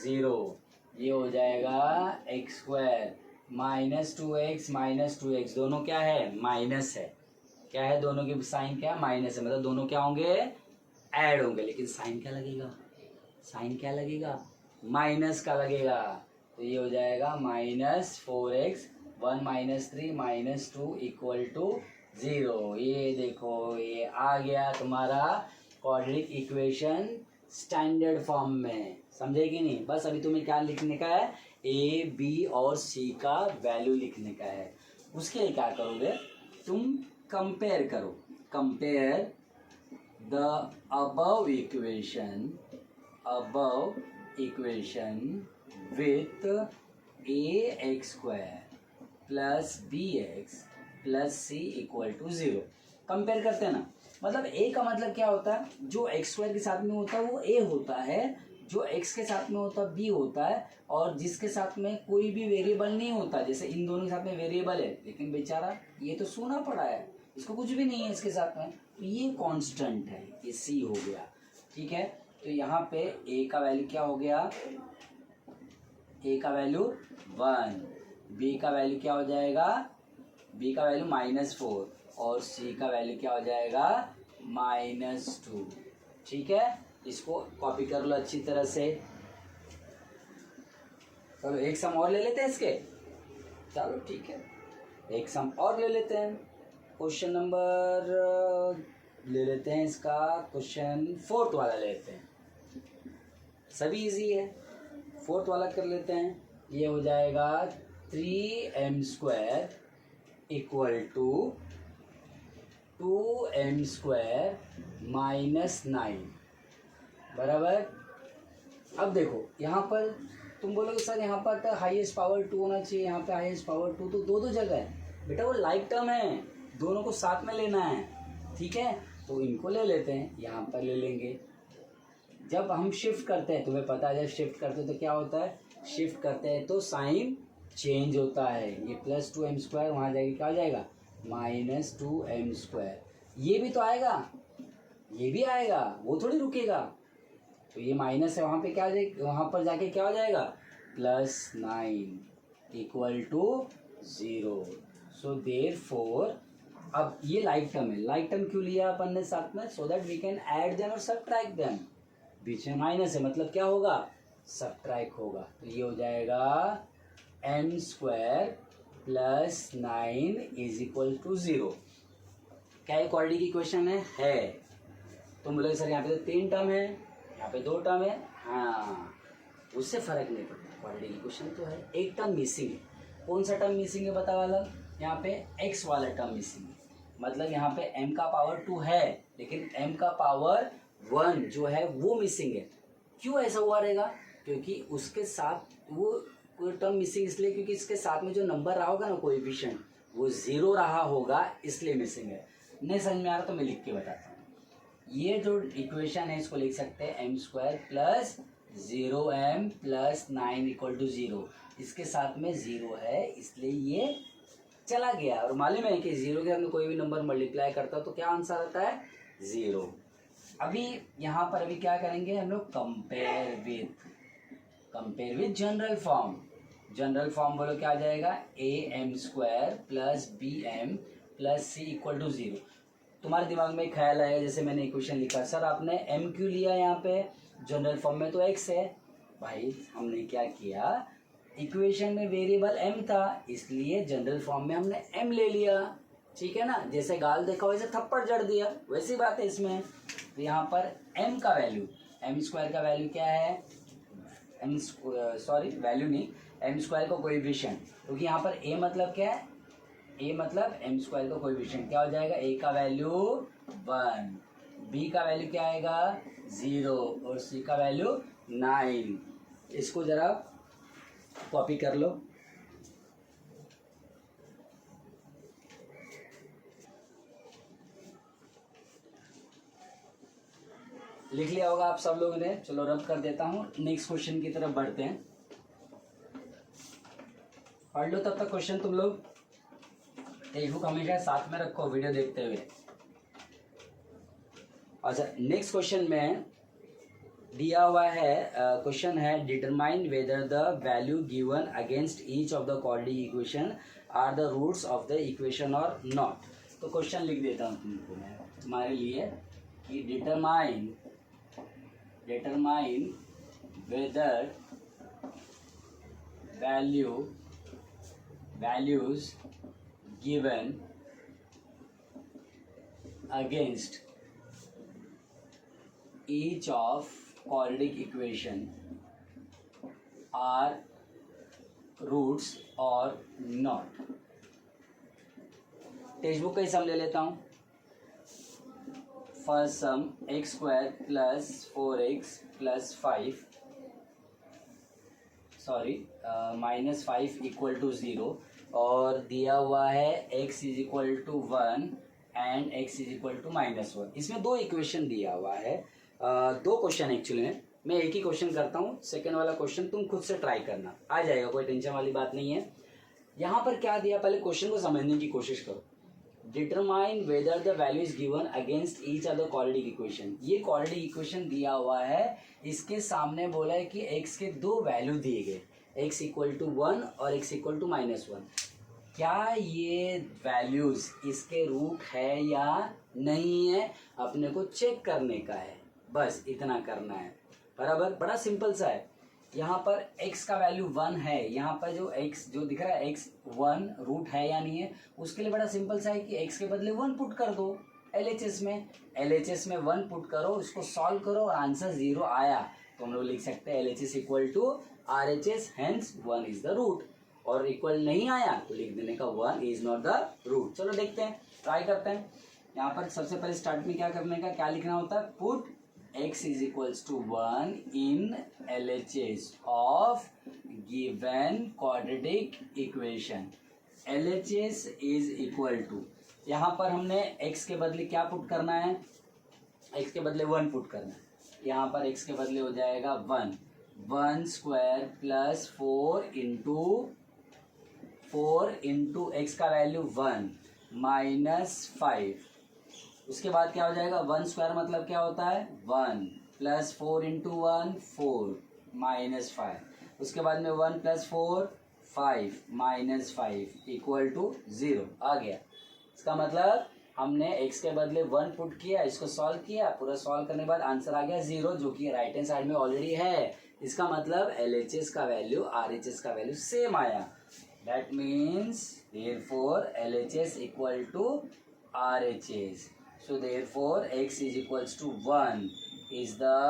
0, ये हो जाएगा x स्क्वायर माइनस 2x दोनों क्या है माइनस है, क्या है दोनों की साइन क्या माइनस है, मतलब दोनों क्या होंगे ऐड होंगे, लेकिन साइन क्या लगेगा माइनस का लगेगा, तो ये हो जाएगा minus 4x 1 minus 3 minus 2 equal to 0। ये देखो ये आ गया तुम्हारा क्वाड्रेटिक इक्वेशन स्टैंडर्ड फॉर्म में, समझे कि नहीं। बस अभी तुम्हें क्या लिखने का है, ए बी और सी का वैल्यू लिखने का है। उसके लिए क्या करोगे तुम, कंपेयर करो, compare the above equation with A X square plus B X plus C equal to 0। Compare करते हैं ना, मतलब ए का मतलब क्या होता है, जो एक्स स्क्वायर के साथ में होता है वो ए होता है, जो एक्स के साथ में होता है बी होता है, और जिसके साथ में कोई भी वेरिएबल नहीं होता, जैसे इन दोनों के साथ में वेरिएबल है लेकिन बेचारा ये तो सोना पड़ा है, इसको कुछ भी नहीं है इसके साथ में, तो ये कांस्टेंट है, ये सी हो गया, ठीक है। तो यहाँ पे ए का वैल्यू क्या हो गया, ए का वैल्यू 1, बी का वैल्यू क्या हो जाएगा, बी का वैल्यू -4 और सी का वैल्यू क्या हो जाएगा -2, ठीक है। इसको कॉपी कर लो अच्छी तरह से। चलो एक सम और ले लेते हैं इसके। चलो ठीक है, एक सम और ले लेते हैं। क्वेश्चन नंबर ले लेते हैं इसका, क्वेश्चन 4th वाला ले लेते हैं। सभी इजी है, 4th वाला कर लेते हैं। ये हो जाएगा 3m² इक्वल टू 2m² -9 बराबर। अब देखो यहाँ पर तुम बोलोगे सर यहाँ पर तो हाईएस्ट पावर 2 होना चाहिए, यहाँ पे हाईएस्ट पावर 2 तो दो जगह है। बेटा वो लाइक टर्म है, दोनों को साथ में लेना है, ठीक है। तो इनको ले लेते हैं, यहाँ पर ले लेंगे। जब हम शिफ्ट करते हैं, तुम्हें पता है जब शिफ्ट करते हैं तो क्या होता है, शिफ्ट करते हैं तो साइन चेंज होता है। ये +2m² वहाँ जाएगी, क्या हो जाएगा -2m²। ये भी तो आएगा, ये भी आएगा, वो थोड़ी रुकेगा। तो ये माइनस है, वहाँ पे क्या जाएगा, वहाँ पर जाके क्या हो जाएगा +9 इक्वल टू 0। सो देयरफॉर अब ये लाइक टर्म है, लाइक टर्म क्यों लिया अपन ने साथ में, so that we can add them और सबट्रैक्ट देम। बीच में माइनस है मतलब क्या होगा, सबट्रैक्ट होगा। तो ये हो जाएगा m² + 9 = 0। क्या ये क्वाड्रेटिक की क्वेश्चन है। तुम बोले सर यहाँ पे तो 3 टर्म है, यहाँ पे 2 टर्म है। हाँ, उससे फर्क नहीं पड़ता, क्वाड्रेटिक इक्वेशन तो है। एक टर्म मिसिंग है। कौन सा टर्म मिसिंग है बता वाला, यहाँ पे x वाला टर्म मिसिंग है। मतलब यहाँ पे m का पावर 2 है, लेकिन m का पावर 1 जो है वो मिसिंग है। क्यों ऐसा हुआ रहेगा, क्योंकि उसके साथ वो टर्म मिसिंग इसलिए क्योंकि इसके साथ में जो नंबर रहा होगा ना कोएफिशिएंट, वो 0 रहा होगा, इसलिए मिसिंग है। नहीं समझ में आ रहा तो मैं लिख के बताता हूँ। ये जो इक्वेशन है इसको लिख सकते हैं m² + 0m + 9 = 0। इसके साथ में 0 है इसलिए ये चला गया। और मालूम है कि 0 के साथ में कोई भी नंबर मल्टीप्लाई करता तो क्या आंसर आता है 0। अभी यहाँ पर अभी क्या करेंगे हम लोग, compare with general form. General form बोलो क्या आ जाएगा, am² + bm + c = 0। तुम्हारे दिमाग में ख्याल आएगा, जैसे मैंने इक्वेशन लिखा, सर आपने m क्यों लिया यहाँ पे, जनरल फॉर्म में तो x है। भाई हमने क्या किया, इक्वेशन में वेरिएबल m था इसलिए जनरल फॉर्म में हमने m ले लिया, ठीक है ना। जैसे गाल देखा वैसे थप्पड़ जड़ दिया, वैसी बात है इसमें। तो यहाँ पर m का वैल्यू, m² का वैल्यू क्या है, वैल्यू नहीं, m² का कोएफिशिएंट, क्योंकि यहाँ पर a मतलब क्या है, a मतलब m² का कोएफिशिएंट क्या हो जाएगा, a का वैल्यू 1, b का वैल्यू क्या आएगा 0 और c का वैल्यू 9। इसको जरा कॉपी कर लो। लिख लिया होगा आप सब लोगों ने, चलो रब कर देता हूँ। नेक्स्ट क्वेश्चन की तरफ बढ़ते हैं, पढ़ लो तब तक क्वेश्चन तुम लोग। टेक्स्ट हमेशा साथ में रखो वीडियो देखते हुए। अच्छा, नेक्स्ट क्वेश्चन में दिया हुआ है, क्वेश्चन है determine whether the value given against each of the quadratic equation are the roots of the equation और नॉट। तो क्वेश्चन लिख देता हूँ तुमको मैं तुम्हारे लिए कि determine whether values given against each of quadratic equation are roots or not। Text book का ही सम ले लेता हूँ। फर्स्ट सम x² + 4x + 5 -5 = 0 और दिया हुआ है x = 1 एंड x = -1। इसमें दो इक्वेशन दिया हुआ है, दो क्वेश्चन एक्चुअली में। मैं एक ही क्वेश्चन करता हूँ, सेकंड वाला क्वेश्चन तुम खुद से ट्राई करना, आ जाएगा, कोई टेंशन वाली बात नहीं है। यहाँ पर क्या दिया, पहले क्वेश्चन को समझने की कोशिश करो। Determine whether the value is given against each other quadratic equation. ये क्वाड्रेटिक इक्वेशन दिया हुआ है, इसके सामने बोला है कि x के दो वैल्यू दिए गए, x = 1 और x = -1। क्या ये वैल्यूज इसके रूट है या नहीं है, अपने को चेक करने का है। बस इतना करना है, बराबर। बड़ा सिंपल सा है। यहाँ पर x का वैल्यू 1 है, यहाँ पर जो x जो दिख रहा है x 1 रूट है या नहीं है, उसके लिए बड़ा सिंपल सा है कि x के बदले 1 पुट कर दो। LHS में 1 पुट करो, इसको सॉल्व करो और आंसर 0 आया तो हम लोग लिख सकते हैं LHS equal to RHS, hence 1 is the root. और इक्वल नहीं आया तो लिख देने का 1 इज नॉट द रूट। चलो देखते हैं, ट्राई करते हैं। यहाँ पर सबसे पहले स्टार्ट में क्या करने का, क्या लिखना होता है, put x is equals to 1 in LHS of given quadratic equation। LHS is equal to, यहाँ पर हमने x के बदले क्या पुट करना है, x के बदले 1 पुट करना है। यहाँ पर x के बदले हो जाएगा 1 स्क्वायर प्लस 4 इंटू x का वैल्यू 1 माइनस 5। उसके बाद क्या हो जाएगा, 1 स्क्वायर मतलब क्या होता है 1 प्लस 4 इंटू 1 4 माइनस 5। उसके बाद में 1 प्लस 4 5 माइनस 5 इक्वल टू 0 आ गया। इसका मतलब हमने x के बदले 1 पुट किया, इसको सॉल्व किया, पूरा सॉल्व करने के बाद आंसर आ गया 0, जो कि राइट हैंड साइड में ऑलरेडी है। इसका मतलब LHS का वैल्यू RHS का वैल्यू सेम आया। That means therefore LHS equal to RHS। So therefore x is equals to 1 is the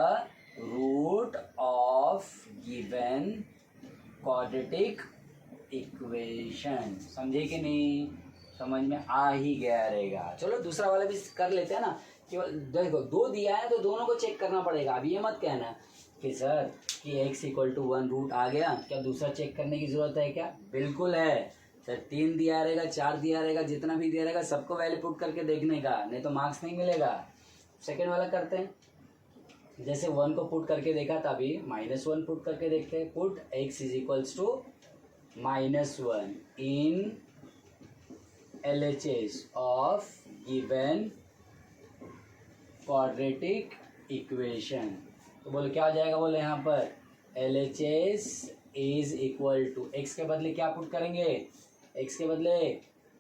root of given quadratic equation। समझे कि नहीं, समझ में आ ही गया रहेगा। चलो दूसरा वाला भी कर लेते हैं ना। केवल देखो 2 दिया है तो दोनों को चेक करना पड़ेगा। अभी ये मत कहना कि सर कि x इक्वल टू 1 रूट आ गया, क्या दूसरा चेक करने की जरूरत है क्या? बिल्कुल है सर। 3 दिया रहेगा, 4 दिया रहेगा, जितना भी दिया रहेगा सबको वैल्यू पुट करके देखने का, नहीं तो मार्क्स नहीं मिलेगा। सेकेंड वाला करते हैं। जैसे 1 को पुट करके देखा था, अभी -1 पुट करके देखते हैं। Put x is equals to -1 in LHS of given quadratic equation. तो बोलो क्या हो जाएगा, बोले यहाँ पर LHS is equal to, x के बदले क्या पुट करेंगे, x के बदले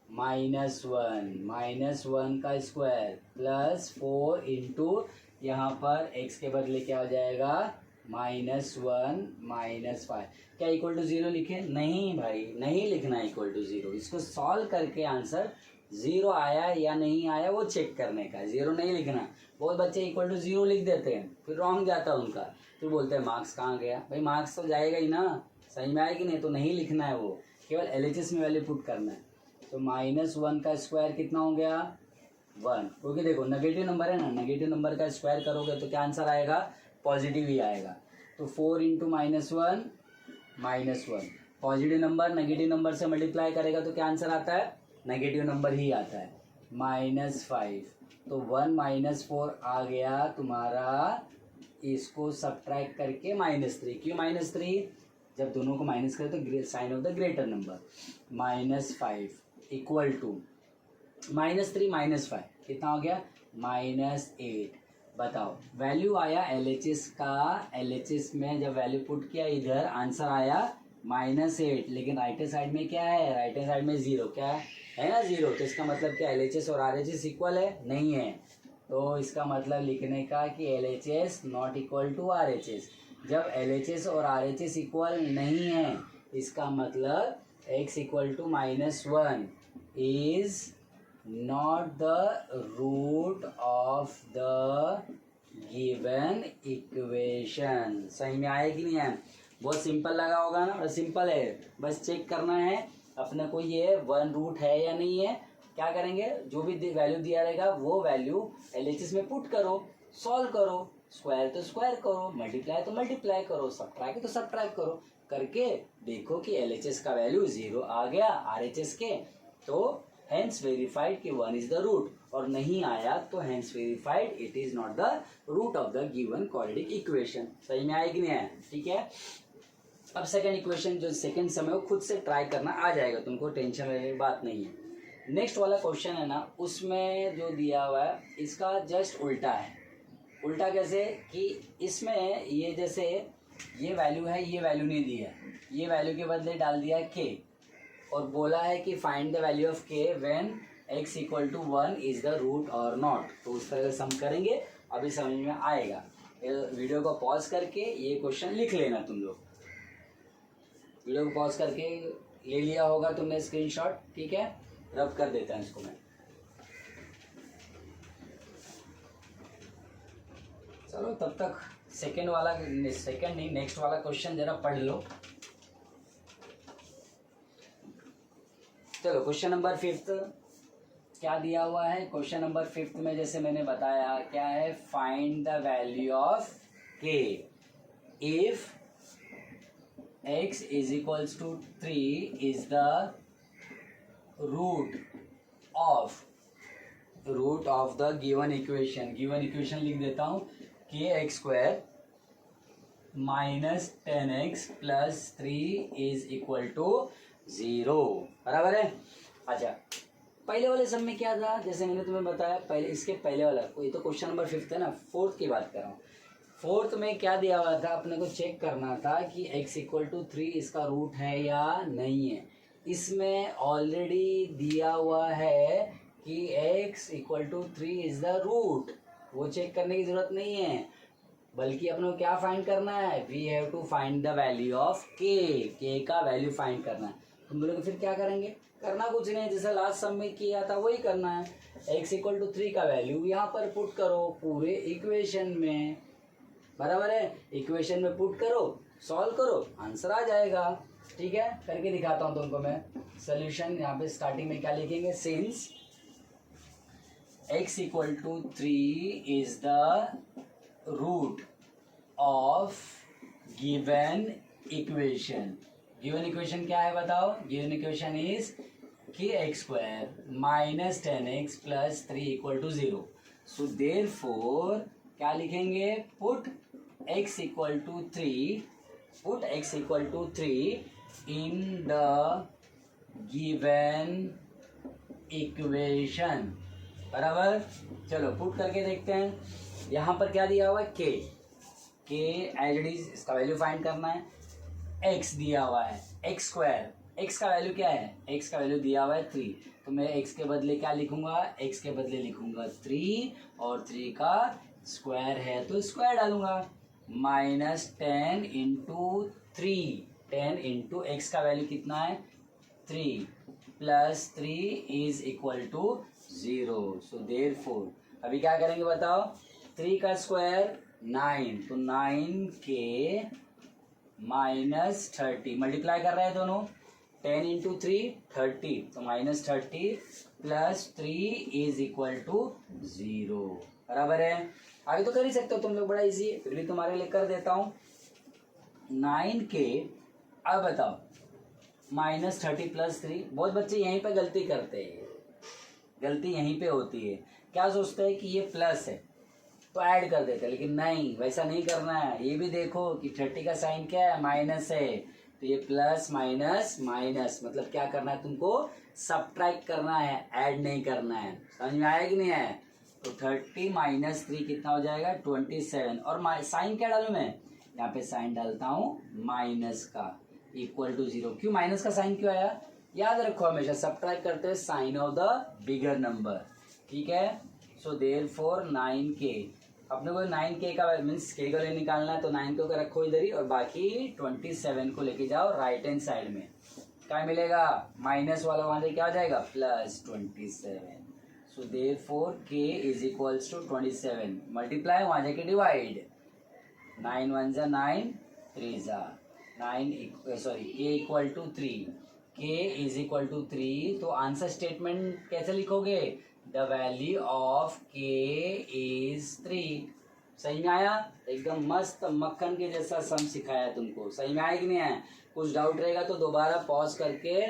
-1 का स्क्वायर प्लस 4 इंटू, यहाँ पर x के बदले क्या हो जाएगा -1 माइनस 5। क्या इक्वल टू 0 लिखे? नहीं भाई, नहीं लिखना इक्वल टू 0। इसको सॉल्व करके आंसर 0 आया या नहीं आया वो चेक करने का, 0 नहीं लिखना। बहुत बच्चे इक्वल टू 0 लिख देते हैं, फिर रॉन्ग जाता है उनका, फिर बोलते हैं मार्क्स कहाँ गया। भाई मार्क्स तो जाएगा ही ना, सही में आएगी नहीं तो नहीं लिखना है, वो केवल LHS में वैल्यू पुट करना है। तो -1 का स्क्वायर कितना हो गया 1, क्योंकि देखो नेगेटिव नंबर है ना, नेगेटिव नंबर का स्क्वायर करोगे तो क्या आंसर आएगा, पॉजिटिव ही आएगा। तो 4 into -1 -1, positive number negative number से मल्टीप्लाई करेगा तो क्या आंसर आता है, नेगेटिव नंबर ही आता है, -5। तो 1 -4 आ गया तुम्हारा, इसको सब्ट्रैक्ट करके -3। क्यों -3? जब दोनों को माइनस करें तो sign of the greater number. -5 equal to -3 -5 कितना हो गया, -8। बताओ वैल्यू आया LHS का, LHS में जब वैल्यू पुट किया इधर आंसर आया -8, लेकिन राइट हैंड साइड में क्या है, राइट हैंड साइड में 0 क्या है ना 0। तो इसका मतलब क्या LHS और RHS इक्वल है, नहीं है। तो इसका मतलब लिखने का कि LHS not equal to RHS। जब LHS और RHS इक्वल नहीं है, इसका मतलब x equal to -1 is not the root of the given equation. सही में आया कि नहीं है? बहुत सिंपल लगा होगा ना, सिंपल है, बस चेक करना है अपने को ये 1 रूट है या नहीं है। क्या करेंगे, जो भी वैल्यू दिया रहेगा वो वैल्यू LHS में पुट करो, सॉल्व करो, स्क्वायर तो स्क्वायर करो, मल्टीप्लाई तो मल्टीप्लाई करो, सब्ट्रैक्ट तो सब्ट्रैक्ट करो, करके देखो कि LHS का वैल्यू 0 आ गया RHS के, तो हेंस वेरीफाइड कि 1 इज द रूट, और नहीं आया तो hence verified it is not the root of the given quadratic equation. सही में आएगी नहीं है? ठीक है। अब सेकंड इक्वेशन जो सेकंड समय वो खुद से ट्राई करना आ जाएगा तुमको, टेंशन लेने की बात नहीं है। नेक्स्ट वाला क्वेश्चन है ना, उसमें जो दिया हुआ है इसका जस्ट उल्टा है। उल्टा कैसे कि इसमें ये जैसे ये वैल्यू है, ये वैल्यू नहीं दी है, ये वैल्यू के बदले डाल दिया है k, और बोला है कि find the value of k when x equal to 1 is the root और नॉट। तो उस तरह से सम करेंगे, अभी समझ में आएगा। वीडियो को पॉज करके ये क्वेश्चन लिख लेना तुम लोग। वीडियो को पॉज करके ले लिया होगा तुमने स्क्रीनशॉट, ठीक है। रब कर देता है इसको मैं। चलो तब तक सेकंड नहीं नेक्स्ट वाला क्वेश्चन जरा पढ़ लो। चलो क्वेश्चन नंबर 5 क्या दिया हुआ है। क्वेश्चन नंबर 5 में जैसे मैंने बताया क्या है, find the value of K if x is equals to 3 is the root of the given equation. Given equation लिख देता हूँ, K X square minus 10x plus 3 is equal to 0, बराबर है। अच्छा पहले वाले सब में क्या था, जैसे मैंने तुम्हें बताया पहले, इसके पहले वाला ये तो क्वेश्चन नंबर 5 है ना, 4th की बात कर रहा हूँ। 4th में क्या दिया हुआ था, अपने को चेक करना था कि x इक्वल टू 3 इसका रूट है या नहीं है। इसमें ऑलरेडी दिया हुआ है कि x equal to 3 is the root, वो चेक करने की जरूरत नहीं है, बल्कि अपने को क्या फाइंड करना है, we have to find the value of K का वैल्यू फाइंड करना है। तुम बोलोगे फिर क्या करेंगे, करना कुछ नहीं, जैसे लास्ट सम में किया था वही करना है। x इक्वल टू 3 का वैल्यू यहाँ पर पुट करो पूरे इक्वेशन में, बराबर है। इक्वेशन में पुट करो, सॉल्व करो, आंसर आ जाएगा, ठीक है। करके दिखाता हूँ तुमको मैं सोल्यूशन। यहाँ पे स्टार्टिंग में क्या लिखेंगे, since x equal to 3 is the root of given equation. Given equation क्या है बताओ, given equation is K X square minus 10x plus 3 equal to 0। So therefore क्या लिखेंगे, put x equal to 3, put x equal to 3 in the given equation, बराबर। चलो put करके देखते हैं। यहाँ पर क्या दिया हुआ है, के एज इट इज, इसका वैल्यू फाइंड करना है। x दिया हुआ है एक्स स्क्वायर, x का वैल्यू क्या है, x का वैल्यू दिया हुआ है 3, तो मैं x के बदले क्या लिखूंगा, x के बदले लिखूंगा 3, और 3 का स्क्वायर है तो स्क्वायर डालूंगा। माइनस 10 इंटू 3, 10 इंटू एक्स का वैल्यू कितना है 3, plus 3 is equal to 0। So therefore अभी क्या करेंगे बताओ, 3 का स्क्वायर 9, तो 9 के माइनस 30, मल्टीप्लाई कर रहे हैं दोनों, 10 इंटू 3 30, तो minus 30 plus 3 is equal to 0, बराबर है। आगे तो कर ही सकते हो तुम लोग, बड़ा इजी है, फिर भी तुम्हारे लिए कर देता हूँ। 9 के, अब बताओ माइनस 30 प्लस 3, बहुत बच्चे यहीं पे गलती करते हैं, गलती यहीं पे होती है, क्या सोचते हैं कि ये प्लस है तो ऐड कर देते हैं, लेकिन नहीं, वैसा नहीं करना है। ये भी देखो कि 30 का साइन क्या है, माइनस है, तो ये प्लस माइनस माइनस, मतलब क्या करना है तुमको, सब्ट्रैक्ट करना है, ऐड नहीं करना है। समझ में आया कि नहीं आया, तो 30 माइनस 3 कितना हो जाएगा 27, और साइन क्या डालू मैं, यहाँ पे साइन डालता हूँ माइनस का, इक्वल टू 0। क्यों माइनस का साइन क्यों आया, याद रखो हमेशा सब्ट्रैक्ट करते हैं sign of the bigger number, ठीक है। सो देयरफॉर 9k, अपने को 9k का मीन्स k का वैल्यू निकालना है, तो 9 को रखो इधर ही, और बाकी 27 को लेके जाओ राइट हैंड साइड में, क्या मिलेगा, माइनस वाला वहां से क्या हो जाएगा plus 27। So therefore k is equals to 27, multiply वहां जाके डिवाइड, 9 1 जा 9, 3 जा 9, sorry k equal to 3, k is equal to 3, तो आंसर स्टेटमेंट कैसे लिखोगे, the value of k is 3। सही में आया, एकदम मस्त मक्खन के जैसा सम सिखाया तुमको, सही में आया कि नहीं आया। कुछ डाउट रहेगा तो दोबारा पॉज करके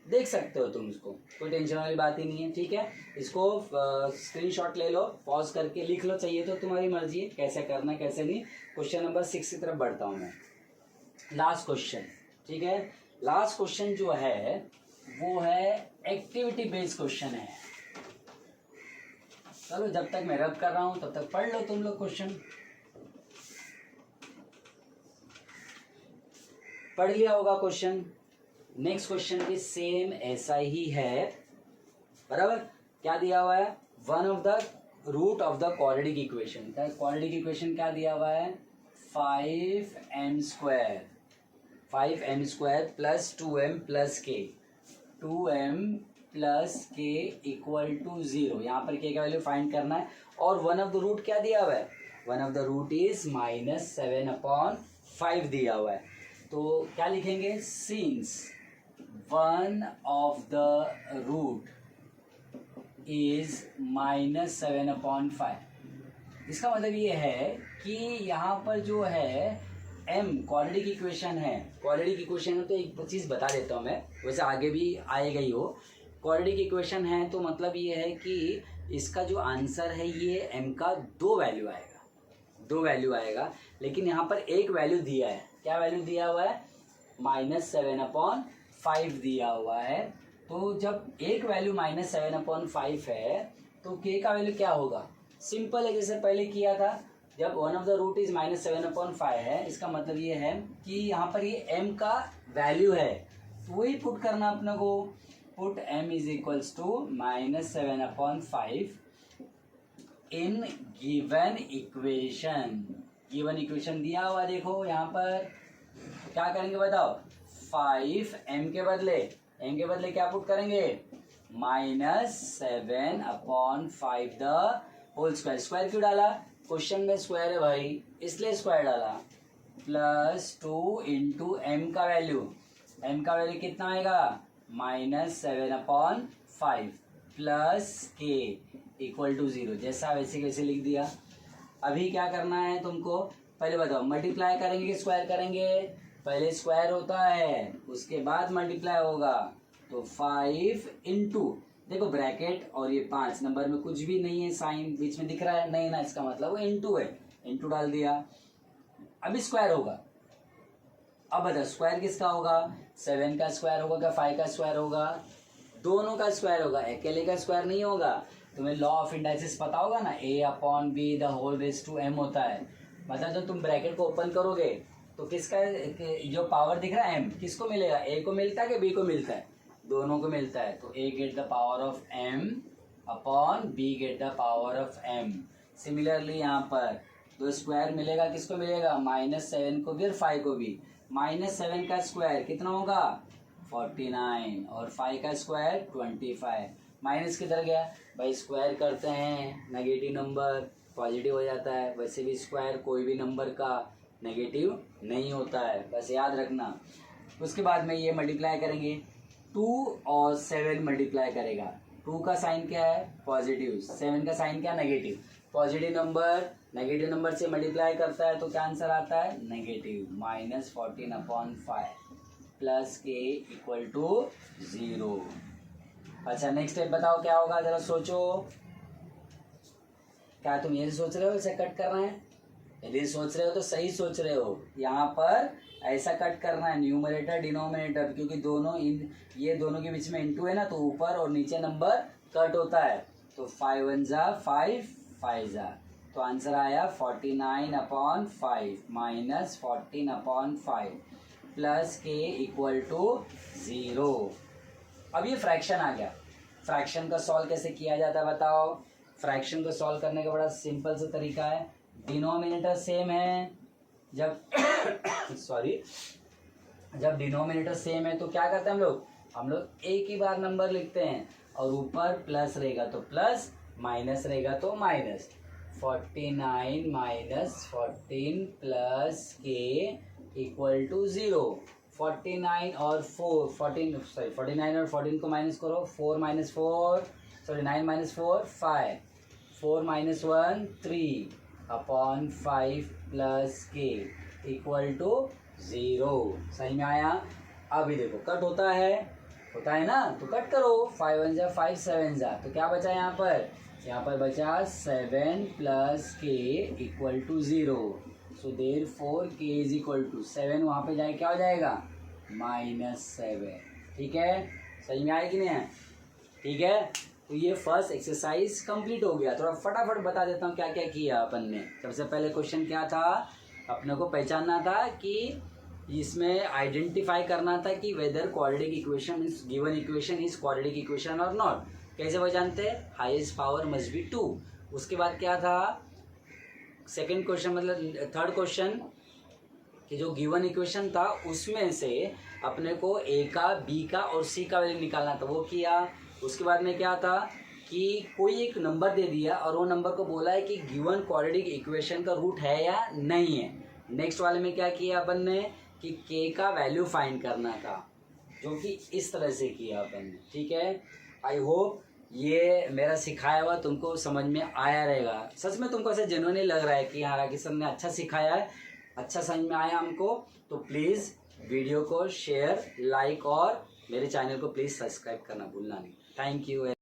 देख सकते हो तुम इसको, कोई टेंशन वाली बात ही नहीं है, ठीक है। इसको स्क्रीनशॉट ले लो, पॉज करके लिख लो, चाहिए तो तुम्हारी मर्जी है कैसे करना कैसे नहीं। क्वेश्चन नंबर 6 की तरफ बढ़ता हूँ मैं, लास्ट क्वेश्चन, ठीक है। लास्ट क्वेश्चन जो है वो है एक्टिविटी बेस्ड क्वेश्चन है। चलो जब तक मैं रब कर रहा हूं तब तक पढ़ लो तुम लोग, क्वेश्चन पढ़ लिया होगा क्वेश्चन। नेक्स्ट क्वेश्चन भी सेम ऐसा ही है, बराबर। क्या दिया हुआ है, one of the root of the quadratic equation. Quadratic equation क्या दिया हुआ है, 5m square plus 2m plus के, 2m प्लस के इक्वल टू 0। यहाँ पर के का वैल्यू फाइंड करना है और वन ऑफ द रूट क्या दिया हुआ है, one of the root is -7/5 दिया हुआ है। तो क्या लिखेंगे, since one of the root is -7/5, इसका मतलब ये है कि यहाँ पर जो है m क्वाड्रेटिक इक्वेशन है, क्वाड्रेटिक इक्वेशन है तो एक चीज़ बता देता हूँ मैं, वैसे आगे भी आएगा ही हो। क्वाड्रेटिक इक्वेशन है तो मतलब ये है कि इसका जो आंसर है ये m का दो वैल्यू आएगा, लेकिन यहाँ पर एक वैल्यू दिया है। क्या वैल्यू दिया हुआ है, -7/5 दिया हुआ है। तो जब एक वैल्यू -7/5 है तो k का वैल्यू क्या होगा, सिंपल है, जैसे पहले किया था। जब one of the root is -7/5 है, इसका मतलब ये है कि यहाँ पर ये m का वैल्यू है, तो वही पुट करना अपने को। Put m is equals to -7/5 in given equation. Given equation दिया हुआ देखो, यहाँ पर क्या करेंगे बताओ, 5m के बदले क्या पुट करेंगे, -7/5 द होल स्क्वायर। स्क्वायर क्यों डाला, क्वेश्चन में स्क्वायर है भाई, इसलिए स्क्वायर डाला, प्लस 2 इंटू m का वैल्यू कितना आएगा, -7/5 प्लस के इक्वल टू 0। जैसा वैसे लिख दिया। अभी क्या करना है तुमको, पहले बताओ मल्टीप्लाई करेंगे कि स्क्वायर करेंगे, पहले स्क्वायर होता है उसके बाद मल्टीप्लाई होगा। तो 5 इंटू, देखो ब्रैकेट और ये 5 नंबर में कुछ भी नहीं है, साइन बीच में दिख रहा है नहीं ना, इसका मतलब वो इंटू है, इंटू डाल दिया। अभी स्क्वायर होगा, अब बताओ स्क्वायर किसका होगा, 7 का स्क्वायर होगा क्या 5 का स्क्वायर होगा, दोनों का स्क्वायर होगा, अकेले का स्क्वायर नहीं होगा। तुम्हें लॉ ऑफ इंडाइसिस पता होगा ना, a/b the whole raise to m होता है। मतलब जब तुम ब्रैकेट को ओपन करोगे तो किसका जो पावर दिख रहा है m किसको मिलेगा, a को मिलता है कि b को मिलता है, दोनों को मिलता है। तो a get the power of m upon b get the power of m। Similarly यहाँ पर तो स्क्वायर मिलेगा, किसको मिलेगा, -7 को भी और 5 को भी। -7 का स्क्वायर कितना होगा, 49 और 5 का स्क्वायर 25। माइनस किधर गया भाई, स्क्वायर करते हैं नेगेटिव नंबर पॉजिटिव हो जाता है, वैसे भी स्क्वायर कोई भी नंबर का नेगेटिव नहीं होता है, बस याद रखना। उसके बाद में ये मल्टीप्लाई करेंगे, 2 और 7 मल्टीप्लाई करेगा, 2 का साइन क्या है पॉजिटिव, 7 का साइन क्या नेगेटिव। पॉजिटिव नंबर से मल्टीप्लाई करता है तो क्या आंसर आता है, नेगेटिव, -14/5 प्लस के इक्वल टू 0। अच्छा नेक्स्ट स्टेप बताओ क्या होगा, जरा सोचो। क्या तुम ये सोच रहे हो इसे कट करना है, यदि सोच रहे हो तो सही सोच रहे हो। यहाँ पर ऐसा कट करना है, न्यूमरेटर डिनोमिनेटर, क्योंकि ये दोनों के बीच में इंटू है ना, तो ऊपर और नीचे नंबर कट होता है। तो 5 1 जा 5 5 जा, तो आंसर आया 49/5 -14/5 प्लस के इक्वल टू 0। अब ये फ्रैक्शन आ गया। फ्रैक्शन का सॉल्व कैसे किया जाता है बताओ। फ्रैक्शन को सॉल्व करने का बड़ा सिंपल सा तरीका है, डिनोमिनेटर सेम है, जब जब डिनोमिनेटर सेम है तो क्या करते हैं हम लोग एक ही बार नंबर लिखते हैं, और ऊपर प्लस रहेगा तो प्लस, माइनस रहेगा तो माइनस। 49 - 14 प्लस के इक्वल टू 0। 49 और 14 को माइनस करो, 9 - 4 5, 4 - 1 3/5 प्लस के इक्वल टू 0। सही में आया। अभी देखो कट होता है ना, तो कट करो, 5 1 जा 5 7 जा, तो क्या बचा यहाँ पर बचा 7 प्लस के इक्वल टू 0। सो देयरफॉर के इज इक्वल टू 7, वहाँ पे जाए क्या हो जाएगा -7। ठीक है, सही में आया कि नहीं है, ठीक है। तो ये फर्स्ट एक्सरसाइज कंप्लीट हो गया। थोड़ा फटाफट बता देता हूँ क्या क्या किया अपन ने। सबसे पहले क्वेश्चन क्या था, अपने को पहचानना था कि इसमें आइडेंटिफाई करना था कि whether quadratic equation is given equation is quadratic equation और नॉट। कैसे पहचानते हैं, हाईएस्ट पावर मस्ट बी 2, उसके बाद क्या था, सेकंड क्वेश्चन मतलब थर्ड क्वेश्चन कि जो गिवन इक्वेशन था उसमें से अपने को ए का, बी का और सी का वैल्यू निकालना था, वो किया। उसके बाद में क्या था कि कोई एक नंबर दे दिया और वो नंबर को बोला है कि गिवन क्वाड्रेटिक इक्वेशन का रूट है या नहीं है। नेक्स्ट वाले में क्या किया अपन ने कि के का वैल्यू फाइंड करना था, जो कि इस तरह से किया अपन ने। ठीक है, आई होप ये मेरा सिखाया हुआ तुमको समझ में आया रहेगा। सच में तुमको ऐसे जेन्युइनली लग रहा है कि हाँ राकेश सर ने अच्छा सिखाया है, अच्छा समझ में आया हमको, तो प्लीज़ वीडियो को शेयर, लाइक और मेरे चैनल को प्लीज़ सब्सक्राइब करना भूलना नहीं। Thank you.